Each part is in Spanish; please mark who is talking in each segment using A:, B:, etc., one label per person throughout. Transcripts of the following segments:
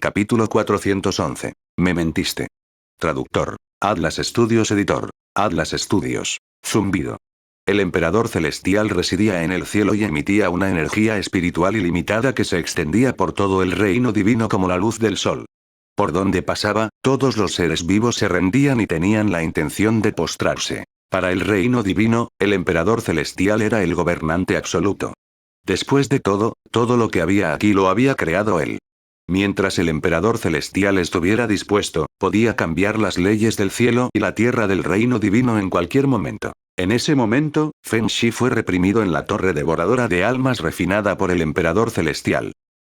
A: Capítulo 411. Me mentiste. Traductor. Atlas Studios Editor. Atlas Studios. Zumbido. El emperador celestial residía en el cielo y emitía una energía espiritual ilimitada que se extendía por todo el reino divino como la luz del sol. Por donde pasaba, todos los seres vivos se rendían y tenían la intención de postrarse. Para el reino divino, el emperador celestial era el gobernante absoluto. Después de todo lo que había aquí lo había creado él. Mientras el emperador celestial estuviera dispuesto, podía cambiar las leyes del cielo y la tierra del reino divino en cualquier momento. En ese momento, Feng Shi fue reprimido en la torre devoradora de almas refinada por el emperador celestial.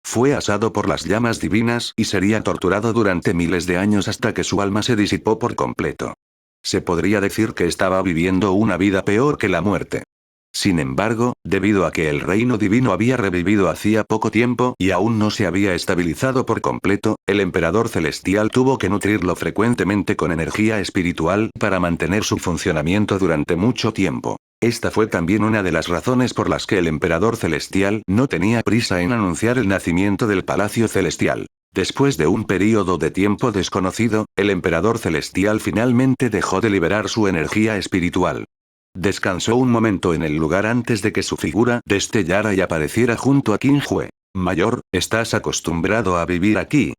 A: Fue asado por las llamas divinas y sería torturado durante miles de años hasta que su alma se disipó por completo. Se podría decir que estaba viviendo una vida peor que la muerte. Sin embargo, debido a que el reino divino había revivido hacía poco tiempo y aún no se había estabilizado por completo, el emperador celestial tuvo que nutrirlo frecuentemente con energía espiritual para mantener su funcionamiento durante mucho tiempo. Esta fue también una de las razones por las que el emperador celestial no tenía prisa en anunciar el nacimiento del palacio celestial. Después de un período de tiempo desconocido, el emperador celestial finalmente dejó de liberar su energía espiritual. Descansó un momento en el lugar antes de que su figura destellara y apareciera junto a Qin Jue. Mayor, ¿estás acostumbrado a vivir aquí?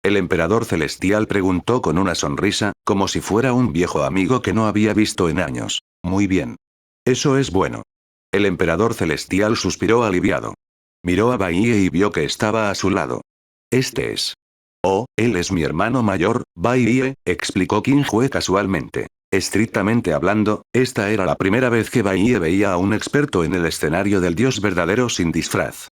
A: El emperador celestial preguntó con una sonrisa, como si fuera un viejo amigo que no había visto en años. Muy bien. Eso es bueno. El emperador celestial suspiró aliviado. Miró a Bai Ye y vio que estaba a su lado. Este es. Oh, él es mi hermano mayor, Bai Ye, explicó Qin Jue casualmente. Estrictamente hablando, esta era la primera vez que Bai Ye veía a un experto en el escenario del dios verdadero sin disfraz.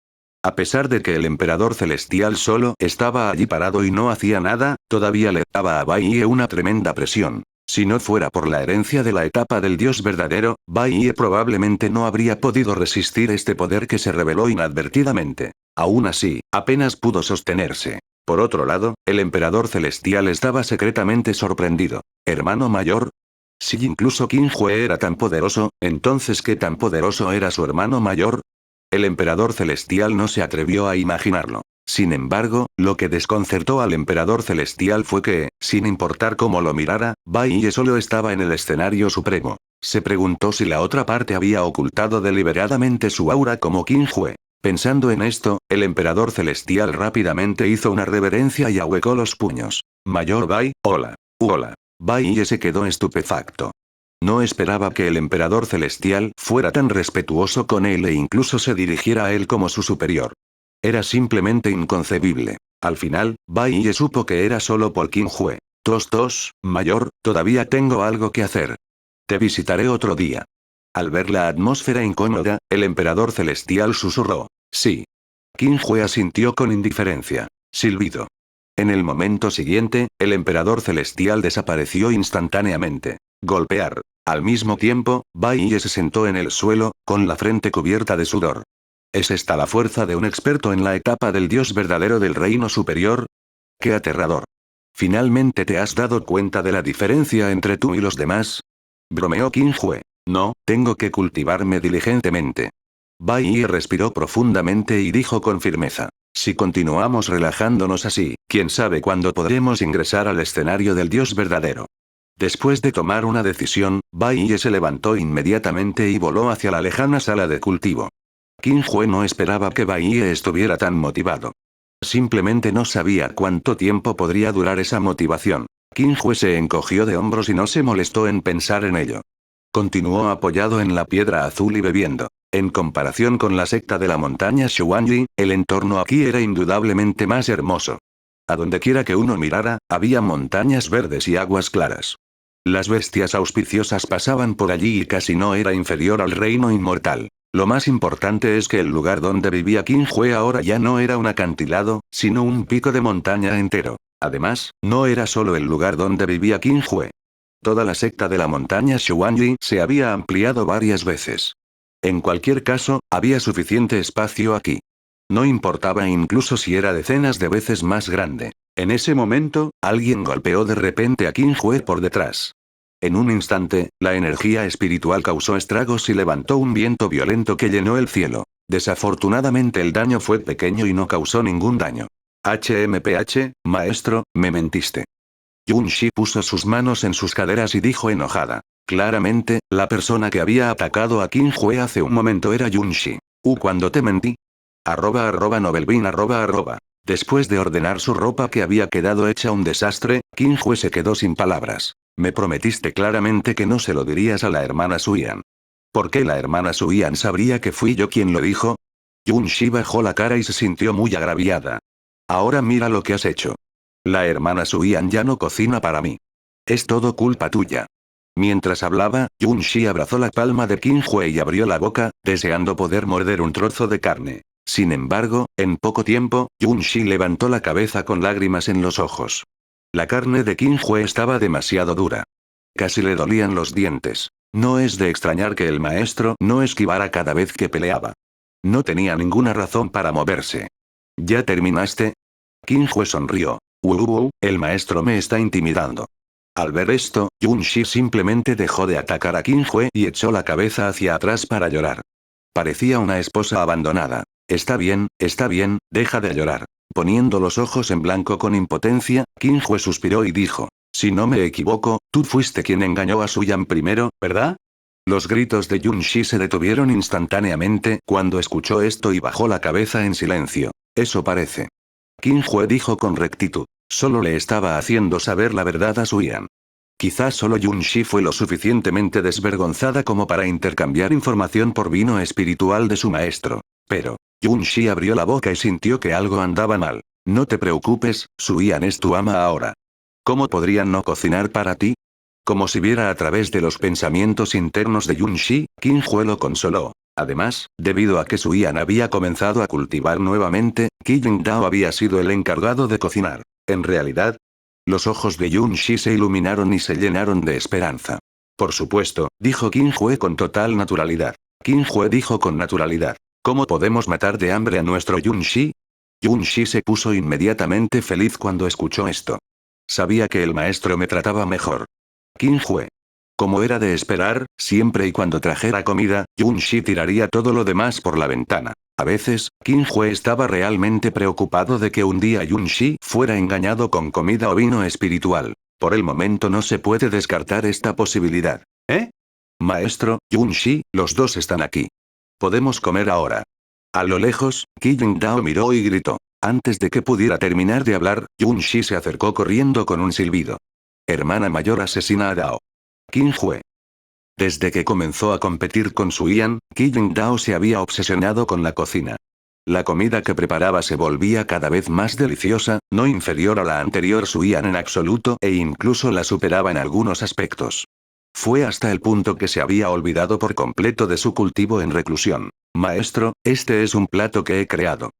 A: A pesar de que el emperador celestial solo estaba allí parado y no hacía nada, todavía le daba a Bai Ye una tremenda presión. Si no fuera por la herencia de la etapa del dios verdadero, Bai Ye probablemente no habría podido resistir este poder que se reveló inadvertidamente. Aún así, apenas pudo sostenerse. Por otro lado, el emperador celestial estaba secretamente sorprendido. ¿Hermano mayor? Si incluso Qin Jue era tan poderoso, entonces ¿qué tan poderoso era su hermano mayor? El emperador celestial no se atrevió a imaginarlo. Sin embargo, lo que desconcertó al emperador celestial fue que, sin importar cómo lo mirara, Bai Ye solo estaba en el escenario supremo. Se preguntó si la otra parte había ocultado deliberadamente su aura como Qin Jue. Pensando en esto, el emperador celestial rápidamente hizo una reverencia y ahuecó los puños. Mayor Bai, hola. Hola. Bai Ye se quedó estupefacto. No esperaba que el emperador celestial fuera tan respetuoso con él e incluso se dirigiera a él como su superior. Era simplemente inconcebible. Al final, Bai Ye supo que era solo por Qin Jue. Mayor, todavía tengo algo que hacer. Te visitaré otro día. Al ver la atmósfera incómoda, el emperador celestial susurró. Sí. Qin Jue asintió con indiferencia. Silbido. En el momento siguiente, el emperador celestial desapareció instantáneamente. Golpear. Al mismo tiempo, Bai Ye se sentó en el suelo, con la frente cubierta de sudor. ¿Es esta la fuerza de un experto en la etapa del dios verdadero del reino superior? ¡Qué aterrador! ¿Finalmente te has dado cuenta de la diferencia entre tú y los demás? Bromeó Qin Jue. No, tengo que cultivarme diligentemente. Bai Ye respiró profundamente y dijo con firmeza. Si continuamos relajándonos así, quién sabe cuándo podremos ingresar al escenario del dios verdadero. Después de tomar una decisión, Bai Ye se levantó inmediatamente y voló hacia la lejana sala de cultivo. Qin Jue no esperaba que Bai Ye estuviera tan motivado. Simplemente no sabía cuánto tiempo podría durar esa motivación. Qin Jue se encogió de hombros y no se molestó en pensar en ello. Continuó apoyado en la piedra azul y bebiendo. En comparación con la secta de la montaña Xuanyi, el entorno aquí era indudablemente más hermoso. A donde quiera que uno mirara, había montañas verdes y aguas claras. Las bestias auspiciosas pasaban por allí y casi no era inferior al reino inmortal. Lo más importante es que el lugar donde vivía Qin Jue ahora ya no era un acantilado, sino un pico de montaña entero. Además, no era solo el lugar donde vivía Qin Jue. Toda la secta de la montaña Xuanyi se había ampliado varias veces. En cualquier caso, había suficiente espacio aquí. No importaba incluso si era decenas de veces más grande. En ese momento, alguien golpeó de repente a Qin Jue por detrás. En un instante, la energía espiritual causó estragos y levantó un viento violento que llenó el cielo. Desafortunadamente el daño fue pequeño y no causó ningún daño. HMPH, maestro, me mentiste. Yunshi puso sus manos en sus caderas y dijo enojada. Claramente, la persona que había atacado a Qin Hue hace un momento era Yunshi. Cuando te mentí. @Novelbean @. Después de ordenar su ropa que había quedado hecha un desastre, Qin Hue se quedó sin palabras. Me prometiste claramente que no se lo dirías a la hermana Suyan. ¿Por qué la hermana Suyan sabría que fui yo quien lo dijo? Yunshi bajó la cara y se sintió muy agraviada. Ahora mira lo que has hecho. La hermana Suyan ya no cocina para mí. Es todo culpa tuya. Mientras hablaba, Yunshi abrazó la palma de Qin Hue y abrió la boca, deseando poder morder un trozo de carne. Sin embargo, en poco tiempo, Yunshi levantó la cabeza con lágrimas en los ojos. La carne de Qin Hue estaba demasiado dura. Casi le dolían los dientes. No es de extrañar que el maestro no esquivara cada vez que peleaba. No tenía ninguna razón para moverse. ¿Ya terminaste? Qin Hue sonrió. El maestro me está intimidando. Al ver esto, Yunshi simplemente dejó de atacar a Qin Hue y echó la cabeza hacia atrás para llorar. Parecía una esposa abandonada. Está bien, deja de llorar. Poniendo los ojos en blanco con impotencia, Qin Hue suspiró y dijo. Si no me equivoco, tú fuiste quien engañó a Suyan primero, ¿verdad? Los gritos de Yunshi se detuvieron instantáneamente cuando escuchó esto y bajó la cabeza en silencio. Eso parece. Qin Hue dijo con rectitud. Solo le estaba haciendo saber la verdad a Suyan. Quizás solo Yunshi fue lo suficientemente desvergonzada como para intercambiar información por vino espiritual de su maestro. Pero, Yunshi abrió la boca y sintió que algo andaba mal. No te preocupes, Suyan es tu ama ahora. ¿Cómo podrían no cocinar para ti? Como si viera a través de los pensamientos internos de Yunshi, Qin Hue lo consoló. Además, debido a que Suyan había comenzado a cultivar nuevamente, Qi Yingdao había sido el encargado de cocinar. En realidad, los ojos de Yunshi se iluminaron y se llenaron de esperanza. Por supuesto, dijo Qin Hue con total naturalidad. Qin Hue dijo con naturalidad. ¿Cómo podemos matar de hambre a nuestro Yunshi? Yunshi se puso inmediatamente feliz cuando escuchó esto. Sabía que el maestro me trataba mejor. Qin Hue. Como era de esperar, siempre y cuando trajera comida, Yunshi tiraría todo lo demás por la ventana. A veces, Qin Hue estaba realmente preocupado de que un día Yunshi fuera engañado con comida o vino espiritual. Por el momento no se puede descartar esta posibilidad. ¿Eh? Maestro, Yunshi, los dos están aquí. Podemos comer ahora. A lo lejos, Qi Yingdao miró y gritó. Antes de que pudiera terminar de hablar, Yunshi se acercó corriendo con un silbido. Hermana mayor asesina a Dao. Qin Hue. Desde que comenzó a competir con Suyan, Qi Yingdao se había obsesionado con la cocina. La comida que preparaba se volvía cada vez más deliciosa, no inferior a la anterior Suyan en absoluto e incluso la superaba en algunos aspectos. Fue hasta el punto que se había olvidado por completo de su cultivo en reclusión. Maestro, este es un plato que he creado.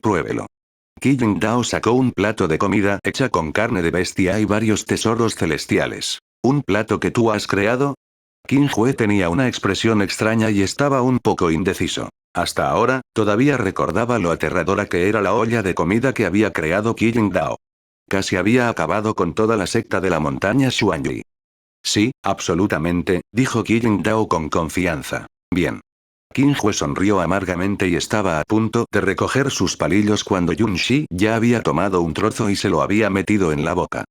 A: Pruébelo. Qi Yingdao sacó un plato de comida hecha con carne de bestia y varios tesoros celestiales. ¿Un plato que tú has creado? Qin Hue tenía una expresión extraña y estaba un poco indeciso. Hasta ahora, todavía recordaba lo aterradora que era la olla de comida que había creado Qi Yingdao. Casi había acabado con toda la secta de la montaña Xuanyi. Sí, absolutamente, dijo Qi Yingdao con confianza. Bien. Qin Hue sonrió amargamente y estaba a punto de recoger sus palillos cuando Yunshi ya había tomado un trozo y se lo había metido en la boca.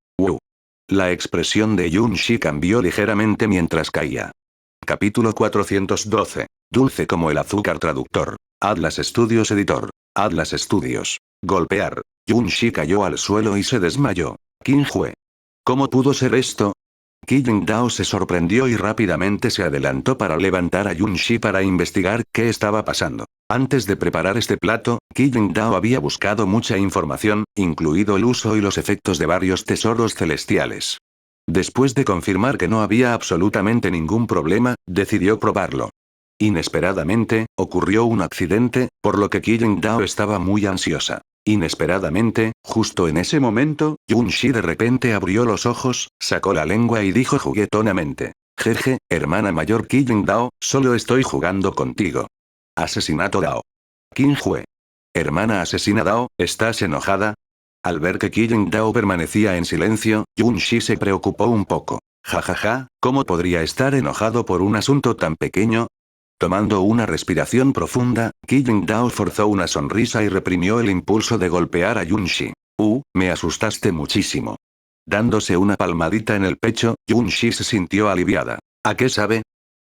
A: La expresión de Yunshi cambió ligeramente mientras caía. Capítulo 412. Dulce como el azúcar traductor. Atlas Studios editor. Atlas Studios. Golpear. Yunshi cayó al suelo y se desmayó. Qin Hue. ¿Cómo pudo ser esto? Qi Yingdao se sorprendió y rápidamente se adelantó para levantar a Yunshi para investigar qué estaba pasando. Antes de preparar este plato, Qi Yingdao había buscado mucha información, incluido el uso y los efectos de varios tesoros celestiales. Después de confirmar que no había absolutamente ningún problema, decidió probarlo. Inesperadamente, ocurrió un accidente, por lo que Qi Yingdao estaba muy ansiosa. Inesperadamente, justo en ese momento, Yunshi de repente abrió los ojos, sacó la lengua y dijo juguetonamente. Jeje, hermana mayor Qi Yingdao, solo estoy jugando contigo. Asesinato Dao. Qin Hue. Hermana asesina Dao, ¿estás enojada? Al ver que Qi Yingdao permanecía en silencio, Yunshi se preocupó un poco. Jajaja, ¿cómo podría estar enojado por un asunto tan pequeño? Tomando una respiración profunda, Qi Yingdao forzó una sonrisa y reprimió el impulso de golpear a Yunshi. Me asustaste muchísimo. Dándose una palmadita en el pecho, Yunshi se sintió aliviada. ¿A qué sabe?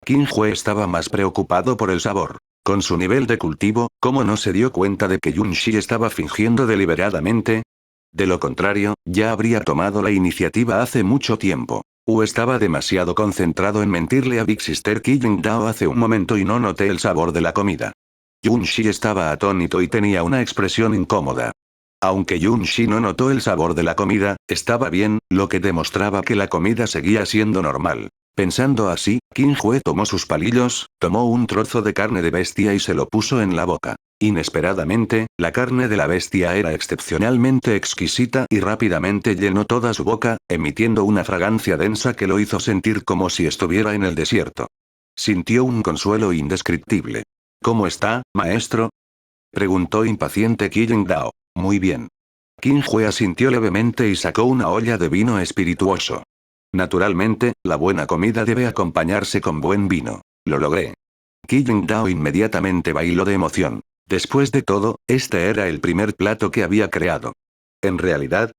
A: Qin Hue estaba más preocupado por el sabor. Con su nivel de cultivo, ¿cómo no se dio cuenta de que Yunshi estaba fingiendo deliberadamente? De lo contrario, ya habría tomado la iniciativa hace mucho tiempo. Estaba demasiado concentrado en mentirle a Big Sister Qingdao hace un momento y no noté el sabor de la comida. Yunshi estaba atónito y tenía una expresión incómoda. Aunque Yunshi no notó el sabor de la comida, estaba bien, lo que demostraba que la comida seguía siendo normal. Pensando así, Qin Hue tomó sus palillos, tomó un trozo de carne de bestia y se lo puso en la boca. Inesperadamente, la carne de la bestia era excepcionalmente exquisita y rápidamente llenó toda su boca, emitiendo una fragancia densa que lo hizo sentir como si estuviera en el desierto. Sintió un consuelo indescriptible. ¿Cómo está, maestro? Preguntó impaciente Qingdao. Muy bien. Qin Hue asintió levemente y sacó una olla de vino espirituoso. Naturalmente, la buena comida debe acompañarse con buen vino. Lo logré. Qingdao inmediatamente bailó de emoción. Después de todo, este era el primer plato que había creado. En realidad,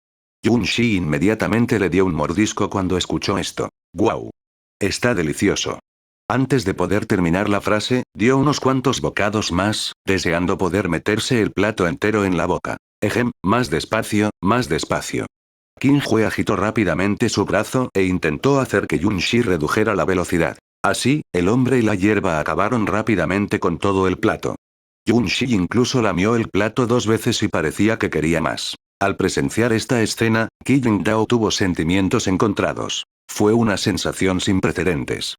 A: Yunshi inmediatamente le dio un mordisco cuando escuchó esto. ¡Guau! Está delicioso. Antes de poder terminar la frase, dio unos cuantos bocados más, deseando poder meterse el plato entero en la boca. Más despacio, más despacio. Qin Hue agitó rápidamente su brazo e intentó hacer que Yunshi redujera la velocidad. Así, el hombre y la hierba acabaron rápidamente con todo el plato. Yunshi incluso lamió el plato 2 veces y parecía que quería más. Al presenciar esta escena, Qingdao tuvo sentimientos encontrados. Fue una sensación sin precedentes.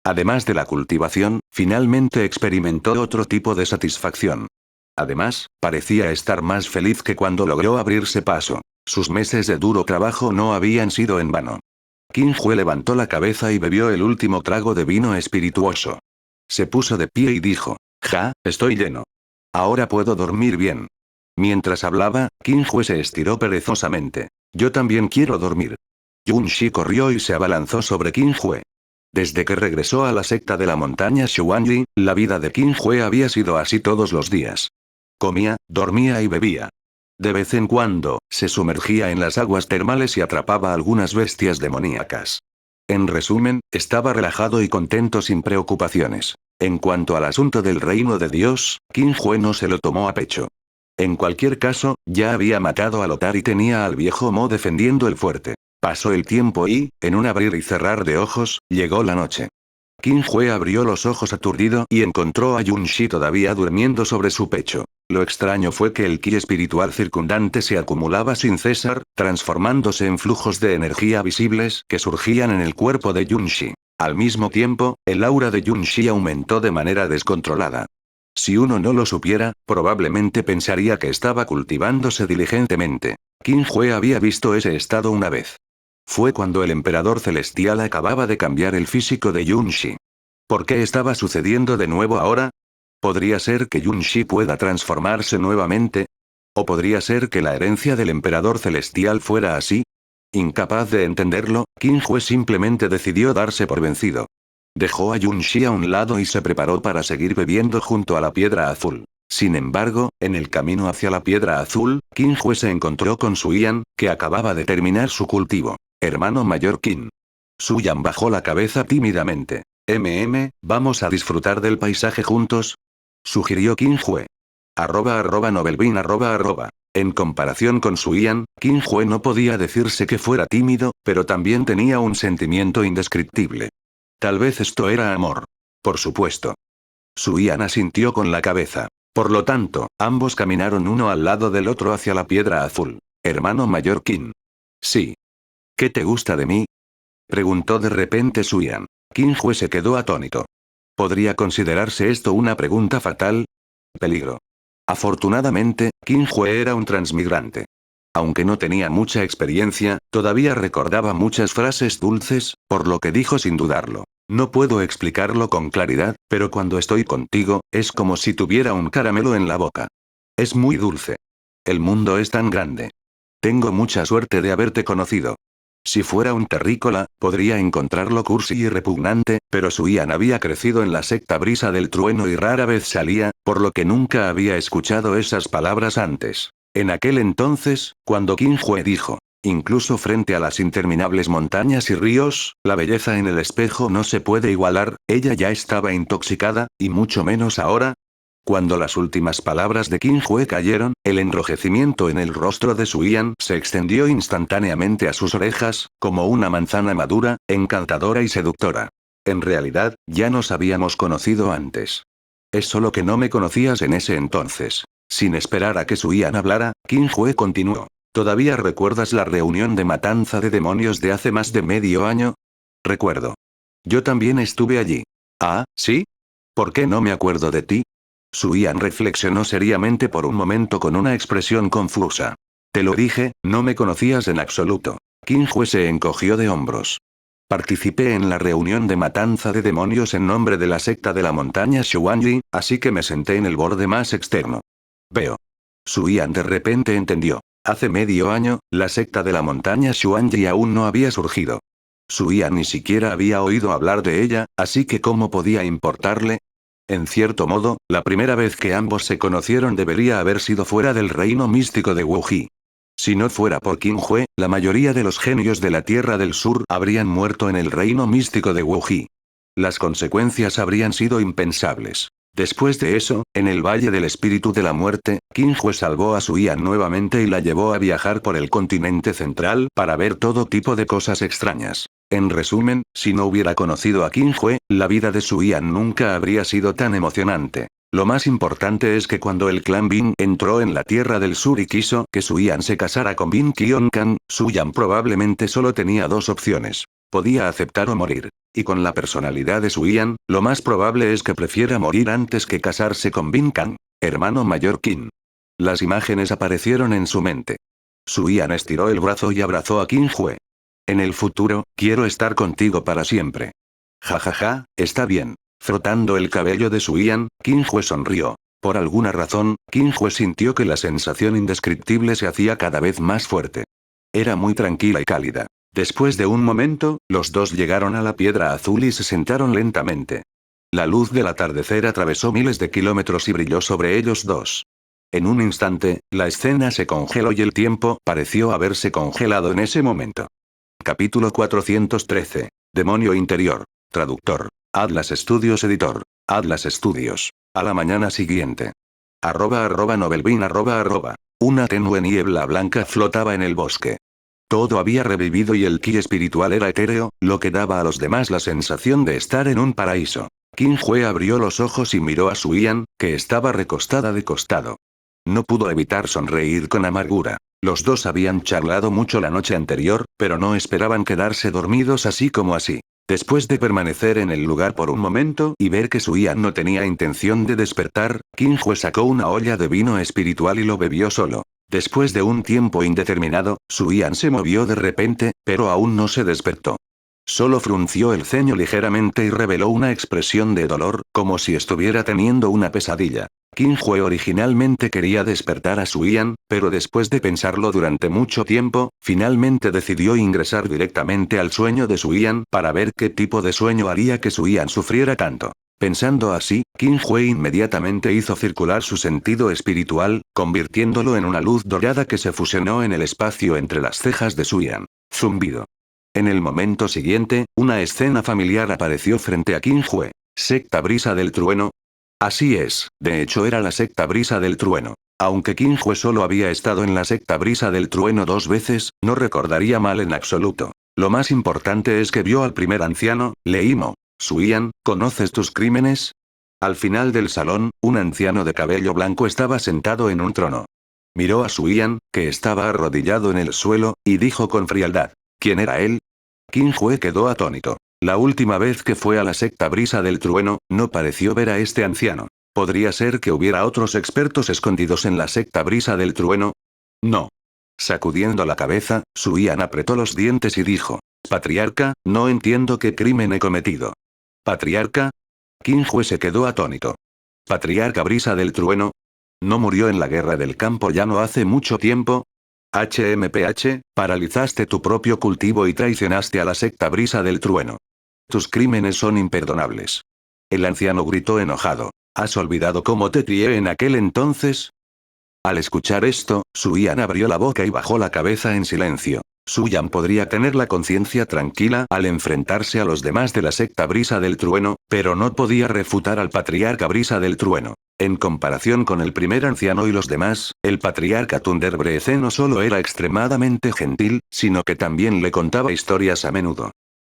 A: Además de la cultivación, finalmente experimentó otro tipo de satisfacción. Además, parecía estar más feliz que cuando logró abrirse paso. Sus meses de duro trabajo no habían sido en vano. Qin Hue levantó la cabeza y bebió el último trago de vino espirituoso. Se puso de pie y dijo, estoy lleno. Ahora puedo dormir bien. Mientras hablaba, Qin Hue se estiró perezosamente. Yo también quiero dormir. Yunshi corrió y se abalanzó sobre Qin Hue. Desde que regresó a la secta de la montaña Xuanyi, la vida de Qin Hue había sido así todos los días. Comía, dormía y bebía. De vez en cuando, se sumergía en las aguas termales y atrapaba a algunas bestias demoníacas. En resumen, estaba relajado y contento sin preocupaciones. En cuanto al asunto del reino de Dios, Qin Hue no se lo tomó a pecho. En cualquier caso, ya había matado a Lothar y tenía al viejo Mo defendiendo el fuerte. Pasó el tiempo y, en un abrir y cerrar de ojos, llegó la noche. Qin Hue abrió los ojos aturdido y encontró a Yunshi todavía durmiendo sobre su pecho. Lo extraño fue que el ki espiritual circundante se acumulaba sin cesar, transformándose en flujos de energía visibles que surgían en el cuerpo de Yunshi. Al mismo tiempo, el aura de Yunshi aumentó de manera descontrolada. Si uno no lo supiera, probablemente pensaría que estaba cultivándose diligentemente. Qin Hue había visto ese estado una vez. Fue cuando el emperador celestial acababa de cambiar el físico de Yunshi. ¿Por qué estaba sucediendo de nuevo ahora? ¿Podría ser que Yunshi pueda transformarse nuevamente? ¿O podría ser que la herencia del emperador celestial fuera así? Incapaz de entenderlo, Qin Hue simplemente decidió darse por vencido. Dejó a Yunshi a un lado y se preparó para seguir bebiendo junto a la piedra azul. Sin embargo, en el camino hacia la piedra azul, Qin Hue se encontró con Su Yan, que acababa de terminar su cultivo. Hermano mayor Qin. Su Yan bajó la cabeza tímidamente. ¿Vamos a disfrutar del paisaje juntos? Sugirió Qin Hue. @novelbean @. En comparación con Su Yan, Qin Hue no podía decirse que fuera tímido, pero también tenía un sentimiento indescriptible. Tal vez esto era amor. Por supuesto. Su Yan asintió con la cabeza. Por lo tanto, ambos caminaron uno al lado del otro hacia la piedra azul. Hermano mayor Qin. Sí. ¿Qué te gusta de mí? Preguntó de repente Su Yan. Qin Hue se quedó atónito. ¿Podría considerarse esto una pregunta fatal? Peligro. Afortunadamente, Qin Hue era un transmigrante. Aunque no tenía mucha experiencia, todavía recordaba muchas frases dulces, por lo que dijo sin dudarlo. No puedo explicarlo con claridad, pero cuando estoy contigo, es como si tuviera un caramelo en la boca. Es muy dulce. El mundo es tan grande. Tengo mucha suerte de haberte conocido. Si fuera un terrícola, podría encontrarlo cursi y repugnante, pero Su Yan había crecido en la secta Brisa del Trueno y rara vez salía, por lo que nunca había escuchado esas palabras antes. En aquel entonces, cuando Qin Hue dijo, incluso frente a las interminables montañas y ríos, la belleza en el espejo no se puede igualar, ella ya estaba intoxicada, y mucho menos ahora. Cuando las últimas palabras de Qin Hue cayeron, el enrojecimiento en el rostro de Su Yan se extendió instantáneamente a sus orejas, como una manzana madura, encantadora y seductora. En realidad, ya nos habíamos conocido antes. Es solo que no me conocías en ese entonces. Sin esperar a que Su Yan hablara, Qin Hue continuó. ¿Todavía recuerdas la reunión de matanza de demonios de hace más de medio año? Recuerdo. Yo también estuve allí. Ah, ¿sí? ¿Por qué no me acuerdo de ti? Su Yan reflexionó seriamente por un momento con una expresión confusa. Te lo dije, no me conocías en absoluto. Qin Hue se encogió de hombros. Participé en la reunión de matanza de demonios en nombre de la secta de la montaña Xuanyi, así que me senté en el borde más externo. Veo. Su Yan de repente entendió. Hace medio año, la secta de la montaña Xuanyi aún no había surgido. Su Yan ni siquiera había oído hablar de ella, así que ¿cómo podía importarle? En cierto modo, la primera vez que ambos se conocieron debería haber sido fuera del reino místico de Wuji. Si no fuera por Qin Hue, la mayoría de los genios de la Tierra del Sur habrían muerto en el reino místico de Wuji. Las consecuencias habrían sido impensables. Después de eso, en el Valle del Espíritu de la Muerte, Qin Hue salvó a Su Yan nuevamente y la llevó a viajar por el continente central para ver todo tipo de cosas extrañas. En resumen, si no hubiera conocido a Qin Hue, la vida de Su Yan nunca habría sido tan emocionante. Lo más importante es que cuando el clan Bin entró en la Tierra del Sur y quiso que Su Yan se casara con Bin Qionkan, Su Yan probablemente solo tenía dos opciones. Podía aceptar o morir. Y con la personalidad de Su Yan, lo más probable es que prefiera morir antes que casarse con Bin Kan, hermano mayor Qin. Las imágenes aparecieron en su mente. Su Yan estiró el brazo y abrazó a Qin Hue. En el futuro, quiero estar contigo para siempre. Jajaja, está bien. Frotando el cabello de Su Yan, Qin Hue sonrió. Por alguna razón, Qin Hue sintió que la sensación indescriptible se hacía cada vez más fuerte. Era muy tranquila y cálida. Después de un momento, los dos llegaron a la piedra azul y se sentaron lentamente. La luz del atardecer atravesó miles de kilómetros y brilló sobre ellos dos. En un instante, la escena se congeló y el tiempo pareció haberse congelado en ese momento. Capítulo 413. Demonio interior. Traductor. Atlas Studios Editor. Atlas Studios. A la mañana siguiente. @Novelbean @. Una tenue niebla blanca flotaba en el bosque. Todo había revivido y el ki espiritual era etéreo, lo que daba a los demás la sensación de estar en un paraíso. Qin Hue abrió los ojos y miró a Su Yan, que estaba recostada de costado. No pudo evitar sonreír con amargura. Los dos habían charlado mucho la noche anterior, pero no esperaban quedarse dormidos así como así. Después de permanecer en el lugar por un momento y ver que Su Yan no tenía intención de despertar, Qin Hue sacó una olla de vino espiritual y lo bebió solo. Después de un tiempo indeterminado, Su Yan se movió de repente, pero aún no se despertó. Solo frunció el ceño ligeramente y reveló una expresión de dolor, como si estuviera teniendo una pesadilla. Qin Hue originalmente quería despertar a Su Yan, pero después de pensarlo durante mucho tiempo, finalmente decidió ingresar directamente al sueño de Su Yan para ver qué tipo de sueño haría que Su Yan sufriera tanto. Pensando así, Qin Hue inmediatamente hizo circular su sentido espiritual, convirtiéndolo en una luz dorada que se fusionó en el espacio entre las cejas de Su Yan. Zumbido. En el momento siguiente, una escena familiar apareció frente a Qin Hue. Secta Brisa del Trueno. Así es, de hecho era la secta Brisa del Trueno. Aunque Qin Hue solo había estado en la secta Brisa del Trueno 2 veces, no recordaría mal en absoluto. Lo más importante es que vio al primer anciano, Leimo. Su Yan, ¿conoces tus crímenes? Al final del salón, un anciano de cabello blanco estaba sentado en un trono. Miró a Su Yan, que estaba arrodillado en el suelo, y dijo con frialdad. ¿Quién era él? Qin Hue quedó atónito. La última vez que fue a la secta Brisa del Trueno, no pareció ver a este anciano. ¿Podría ser que hubiera otros expertos escondidos en la secta Brisa del Trueno? No. Sacudiendo la cabeza, Su Yan apretó los dientes y dijo. Patriarca, no entiendo qué crimen he cometido. ¿Patriarca? Qin Hue se quedó atónito. ¿Patriarca Brisa del Trueno? ¿No murió en la guerra del campo ya no hace mucho tiempo? HMPH, paralizaste tu propio cultivo y traicionaste a la secta Brisa del Trueno. Tus crímenes son imperdonables. El anciano gritó enojado. ¿Has olvidado cómo te crié en aquel entonces? Al escuchar esto, Suyan abrió la boca y bajó la cabeza en silencio. Suyan podría tener la conciencia tranquila al enfrentarse a los demás de la secta Brisa del Trueno, pero no podía refutar al patriarca Brisa del Trueno. En comparación con el primer anciano y los demás, el patriarca Thunder Breeze no solo era extremadamente gentil, sino que también le contaba historias a menudo.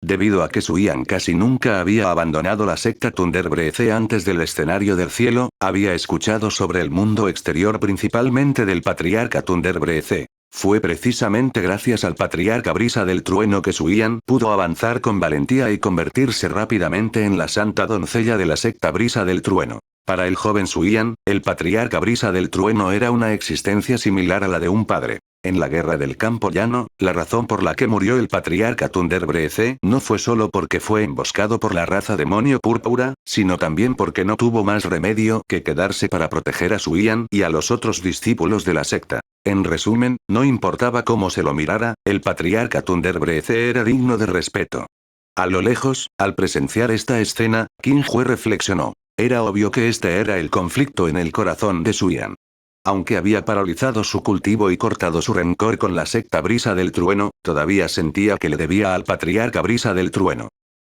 A: Debido a que Suyan casi nunca había abandonado la secta Thunder Breeze antes del escenario del cielo, había escuchado sobre el mundo exterior principalmente del patriarca Thunder Breeze. Fue precisamente gracias al patriarca Brisa del Trueno que Suyan pudo avanzar con valentía y convertirse rápidamente en la santa doncella de la secta Brisa del Trueno. Para el joven Suyan, el patriarca Brisa del Trueno era una existencia similar a la de un padre. En la guerra del campo llano, la razón por la que murió el patriarca Thunder Breeze no fue solo porque fue emboscado por la raza demonio púrpura, sino también porque no tuvo más remedio que quedarse para proteger a Suyan y a los otros discípulos de la secta. En resumen, no importaba cómo se lo mirara, el patriarca Thunder Breeze era digno de respeto. A lo lejos, al presenciar esta escena, Qin Hue reflexionó. Era obvio que este era el conflicto en el corazón de Suyan. Aunque había paralizado su cultivo y cortado su rencor con la secta Brisa del Trueno, todavía sentía que le debía al patriarca Brisa del Trueno.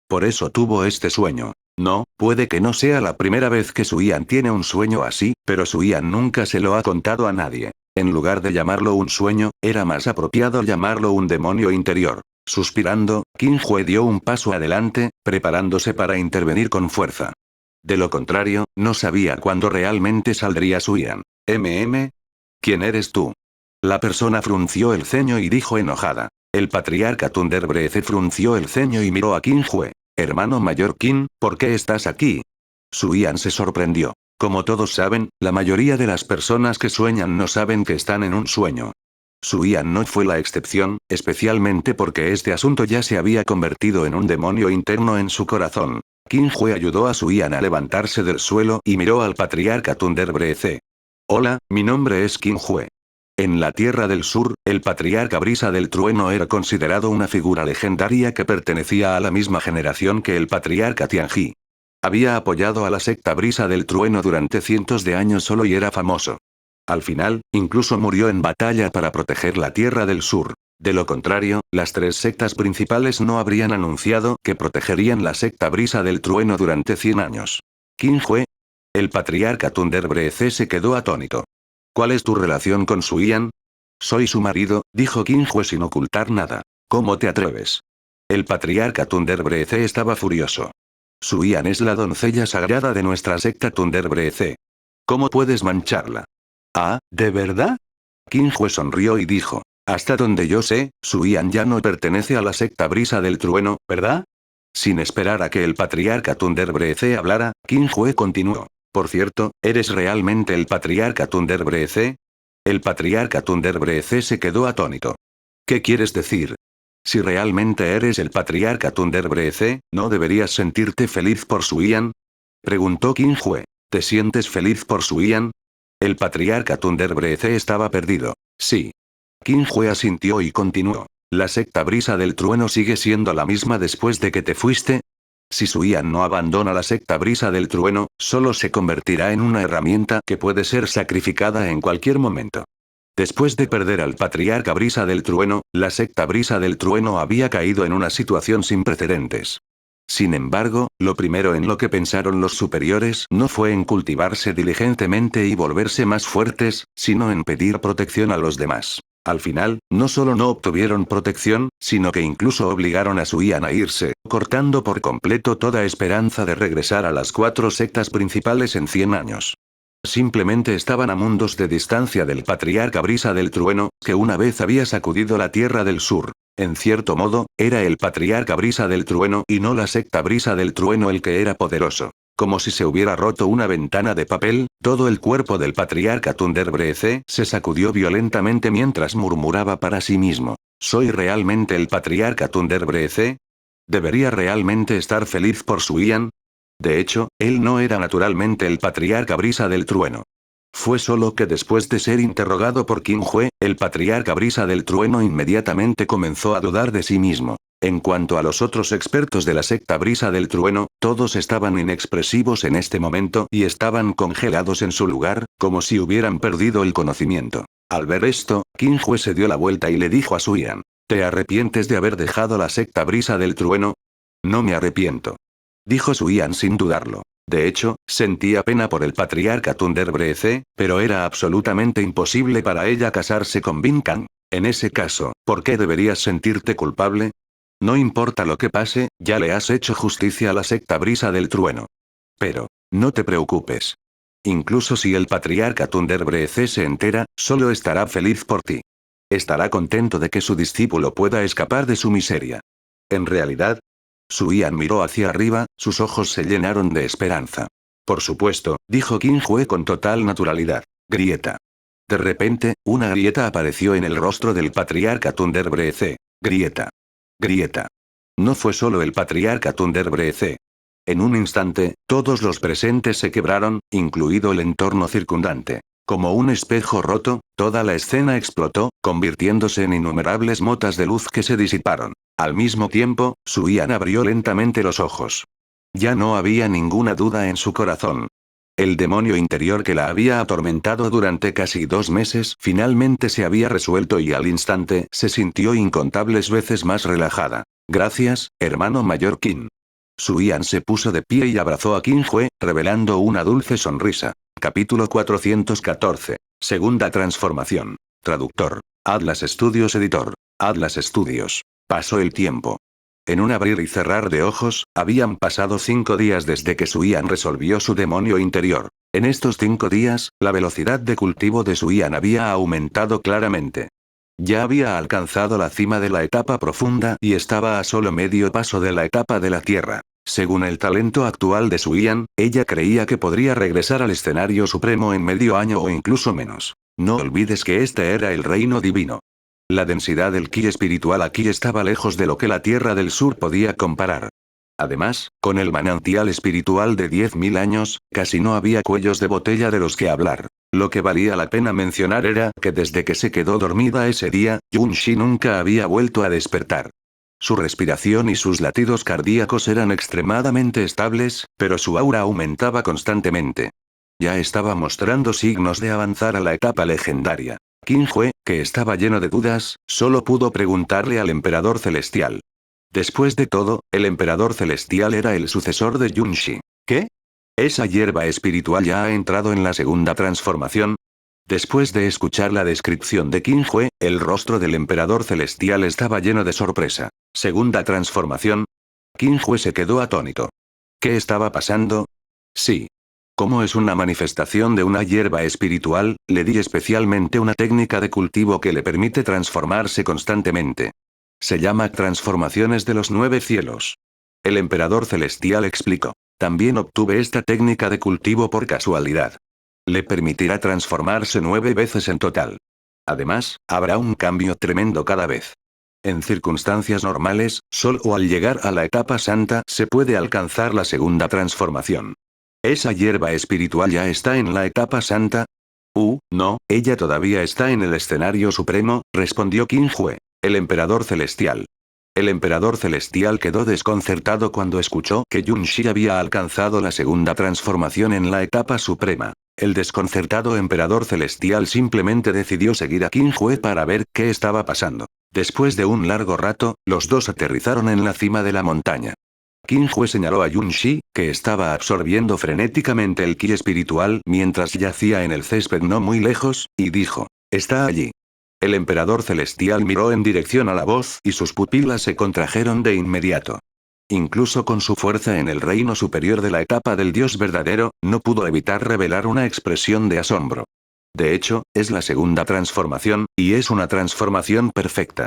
A: Por eso tuvo este sueño. No, puede que no sea la primera vez que Suyan tiene un sueño así, pero Suyan nunca se lo ha contado a nadie. En lugar de llamarlo un sueño, era más apropiado llamarlo un demonio interior. Suspirando, Qin Hue dio un paso adelante, preparándose para intervenir con fuerza. De lo contrario, no sabía cuándo realmente saldría Suyan. ¿Quién eres tú? La persona frunció el ceño y dijo enojada. El patriarca Thunder Breeze frunció el ceño y miró a Qin Hue. Hermano mayor Qin, ¿por qué estás aquí? Suyan se sorprendió. Como todos saben, la mayoría de las personas que sueñan no saben que están en un sueño. Suyan no fue la excepción, especialmente porque este asunto ya se había convertido en un demonio interno en su corazón. Qin Hue ayudó a Suyan a levantarse del suelo y miró al patriarca Thunder Breeze. Hola, mi nombre es Qin Hue. En la Tierra del Sur, el patriarca Brisa del Trueno era considerado una figura legendaria que pertenecía a la misma generación que el patriarca Tianji. Había apoyado a la secta Brisa del Trueno durante cientos de años solo y era famoso. Al final, incluso murió en batalla para proteger la Tierra del Sur. De lo contrario, las tres sectas principales no habrían anunciado que protegerían la secta Brisa del Trueno durante 100 años. Qin Hue. El patriarca Thunder Breeze se quedó atónito. ¿Cuál es tu relación con Suyan? Soy su marido, dijo Qin Hue sin ocultar nada. ¿Cómo te atreves? El patriarca Thunder Breeze estaba furioso. Suyan es la doncella sagrada de nuestra secta Thunder Breeze. ¿Cómo puedes mancharla? Ah, ¿de verdad? Qin Hue sonrió y dijo. Hasta donde yo sé, Suyan ya no pertenece a la secta Brisa del Trueno, ¿verdad? Sin esperar a que el patriarca Thunder Breeze hablara, Qin Hue continuó. Por cierto, ¿eres realmente el patriarca Thunder Breeze? El patriarca Thunder Breeze se quedó atónito. ¿Qué quieres decir? Si realmente eres el patriarca Thunder Breeze, ¿no deberías sentirte feliz por Suyan? Preguntó Qin Hue. ¿Te sientes feliz por Suyan? El patriarca Thunder Breeze estaba perdido. Sí. Qin Hue asintió y continuó. ¿La secta Brisa del Trueno sigue siendo la misma después de que te fuiste? Si Suyan no abandona la secta Brisa del Trueno, solo se convertirá en una herramienta que puede ser sacrificada en cualquier momento. Después de perder al patriarca Brisa del Trueno, la secta Brisa del Trueno había caído en una situación sin precedentes. Sin embargo, lo primero en lo que pensaron los superiores no fue en cultivarse diligentemente y volverse más fuertes, sino en pedir protección a los demás. Al final, no solo no obtuvieron protección, sino que incluso obligaron a Suyan a irse, cortando por completo toda esperanza de regresar a las 4 sectas principales en 100 años. Simplemente estaban a mundos de distancia del patriarca Brisa del Trueno, que una vez había sacudido la Tierra del Sur. En cierto modo, era el patriarca Brisa del Trueno y no la secta Brisa del Trueno el que era poderoso. Como si se hubiera roto una ventana de papel, todo el cuerpo del patriarca Thunder Breeze se sacudió violentamente mientras murmuraba para sí mismo. ¿Soy realmente el patriarca Thunder Breeze? ¿Debería realmente estar feliz por Suyan? De hecho, él no era naturalmente el patriarca Brisa del Trueno. Fue solo que después de ser interrogado por Qin Hue, el patriarca Brisa del Trueno inmediatamente comenzó a dudar de sí mismo. En cuanto a los otros expertos de la secta Brisa del Trueno, todos estaban inexpresivos en este momento y estaban congelados en su lugar, como si hubieran perdido el conocimiento. Al ver esto, Qin Hue se dio la vuelta y le dijo a Suyan: ¿Te arrepientes de haber dejado la secta Brisa del Trueno? No me arrepiento, dijo Suyan sin dudarlo. De hecho, sentía pena por el patriarca Thunder Breeze, pero era absolutamente imposible para ella casarse con Bin Kang. En ese caso, ¿por qué deberías sentirte culpable? No importa lo que pase, ya le has hecho justicia a la secta Brisa del Trueno. Pero, no te preocupes. Incluso si el patriarca Thunder Breeze se entera, solo estará feliz por ti. Estará contento de que su discípulo pueda escapar de su miseria. En realidad, Suyan miró hacia arriba, sus ojos se llenaron de esperanza. Por supuesto, dijo Qin Hue con total naturalidad. Grieta. De repente, una grieta apareció en el rostro del patriarca Thunder Breeze. Grieta. Grieta. No fue solo el patriarca Thunder Breeze. En un instante, todos los presentes se quebraron, incluido el entorno circundante. Como un espejo roto, toda la escena explotó, convirtiéndose en innumerables motas de luz que se disiparon. Al mismo tiempo, Suyan abrió lentamente los ojos. Ya no había ninguna duda en su corazón. El demonio interior que la había atormentado durante casi 2 meses finalmente se había resuelto y al instante se sintió incontables veces más relajada. Gracias, hermano mayor Qin. Suyan se puso de pie y abrazó a Qin Hue, revelando una dulce sonrisa. Capítulo 414. Segunda transformación. Traductor. Atlas Studios Editor. Atlas Studios. Pasó el tiempo. En un abrir y cerrar de ojos, habían pasado 5 días desde que Suyan resolvió su demonio interior. En estos 5 días, la velocidad de cultivo de Suyan había aumentado claramente. Ya había alcanzado la cima de la etapa profunda y estaba a solo medio paso de la etapa de la tierra. Según el talento actual de Suyan, ella creía que podría regresar al escenario supremo en medio año o incluso menos. No olvides que este era el reino divino. La densidad del ki espiritual aquí estaba lejos de lo que la Tierra del Sur podía comparar. Además, con el manantial espiritual de 10.000 años, casi no había cuellos de botella de los que hablar. Lo que valía la pena mencionar era que desde que se quedó dormida ese día, Yunxi nunca había vuelto a despertar. Su respiración y sus latidos cardíacos eran extremadamente estables, pero su aura aumentaba constantemente. Ya estaba mostrando signos de avanzar a la etapa legendaria. Qin Hue, que estaba lleno de dudas, solo pudo preguntarle al Emperador Celestial. Después de todo, el Emperador Celestial era el sucesor de Yunxi. ¿Qué? ¿Esa hierba espiritual ya ha entrado en la segunda transformación? Después de escuchar la descripción de Qin Hue, el rostro del Emperador Celestial estaba lleno de sorpresa. ¿Segunda transformación? Qin Hue se quedó atónito. ¿Qué estaba pasando? Sí. Como es una manifestación de una hierba espiritual, le di especialmente una técnica de cultivo que le permite transformarse constantemente. Se llama transformaciones de los 9 cielos. El Emperador Celestial explicó. También obtuve esta técnica de cultivo por casualidad. Le permitirá transformarse 9 veces en total. Además, habrá un cambio tremendo cada vez. En circunstancias normales, solo al llegar a la etapa santa se puede alcanzar la segunda transformación. ¿Esa hierba espiritual ya está en la etapa santa? No, ella todavía está en el escenario supremo, respondió Qin Hue, el Emperador Celestial. El Emperador Celestial quedó desconcertado cuando escuchó que Yunxi había alcanzado la segunda transformación en la etapa suprema. El desconcertado Emperador Celestial simplemente decidió seguir a Qin Hue para ver qué estaba pasando. Después de un largo rato, los dos aterrizaron en la cima de la montaña. Qin Hue señaló a Yunxi, que estaba absorbiendo frenéticamente el ki espiritual mientras yacía en el césped no muy lejos, y dijo: «Está allí». El Emperador Celestial miró en dirección a la voz y sus pupilas se contrajeron de inmediato. Incluso con su fuerza en el reino superior de la etapa del Dios verdadero, no pudo evitar revelar una expresión de asombro. De hecho, es la segunda transformación, y es una transformación perfecta.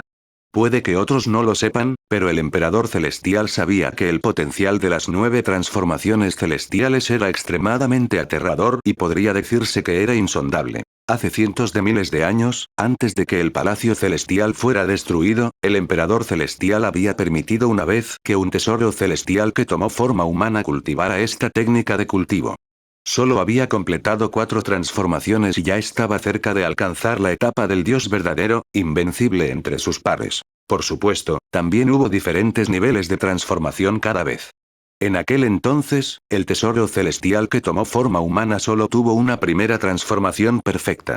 A: Puede que otros no lo sepan, pero el Emperador Celestial sabía que el potencial de las 9 transformaciones celestiales era extremadamente aterrador y podría decirse que era insondable. Hace cientos de miles de años, antes de que el Palacio Celestial fuera destruido, el Emperador Celestial había permitido una vez que un tesoro celestial que tomó forma humana cultivara esta técnica de cultivo. Solo había completado 4 transformaciones y ya estaba cerca de alcanzar la etapa del dios verdadero, invencible entre sus pares. Por supuesto, también hubo diferentes niveles de transformación cada vez. En aquel entonces, el tesoro celestial que tomó forma humana solo tuvo una primera transformación perfecta.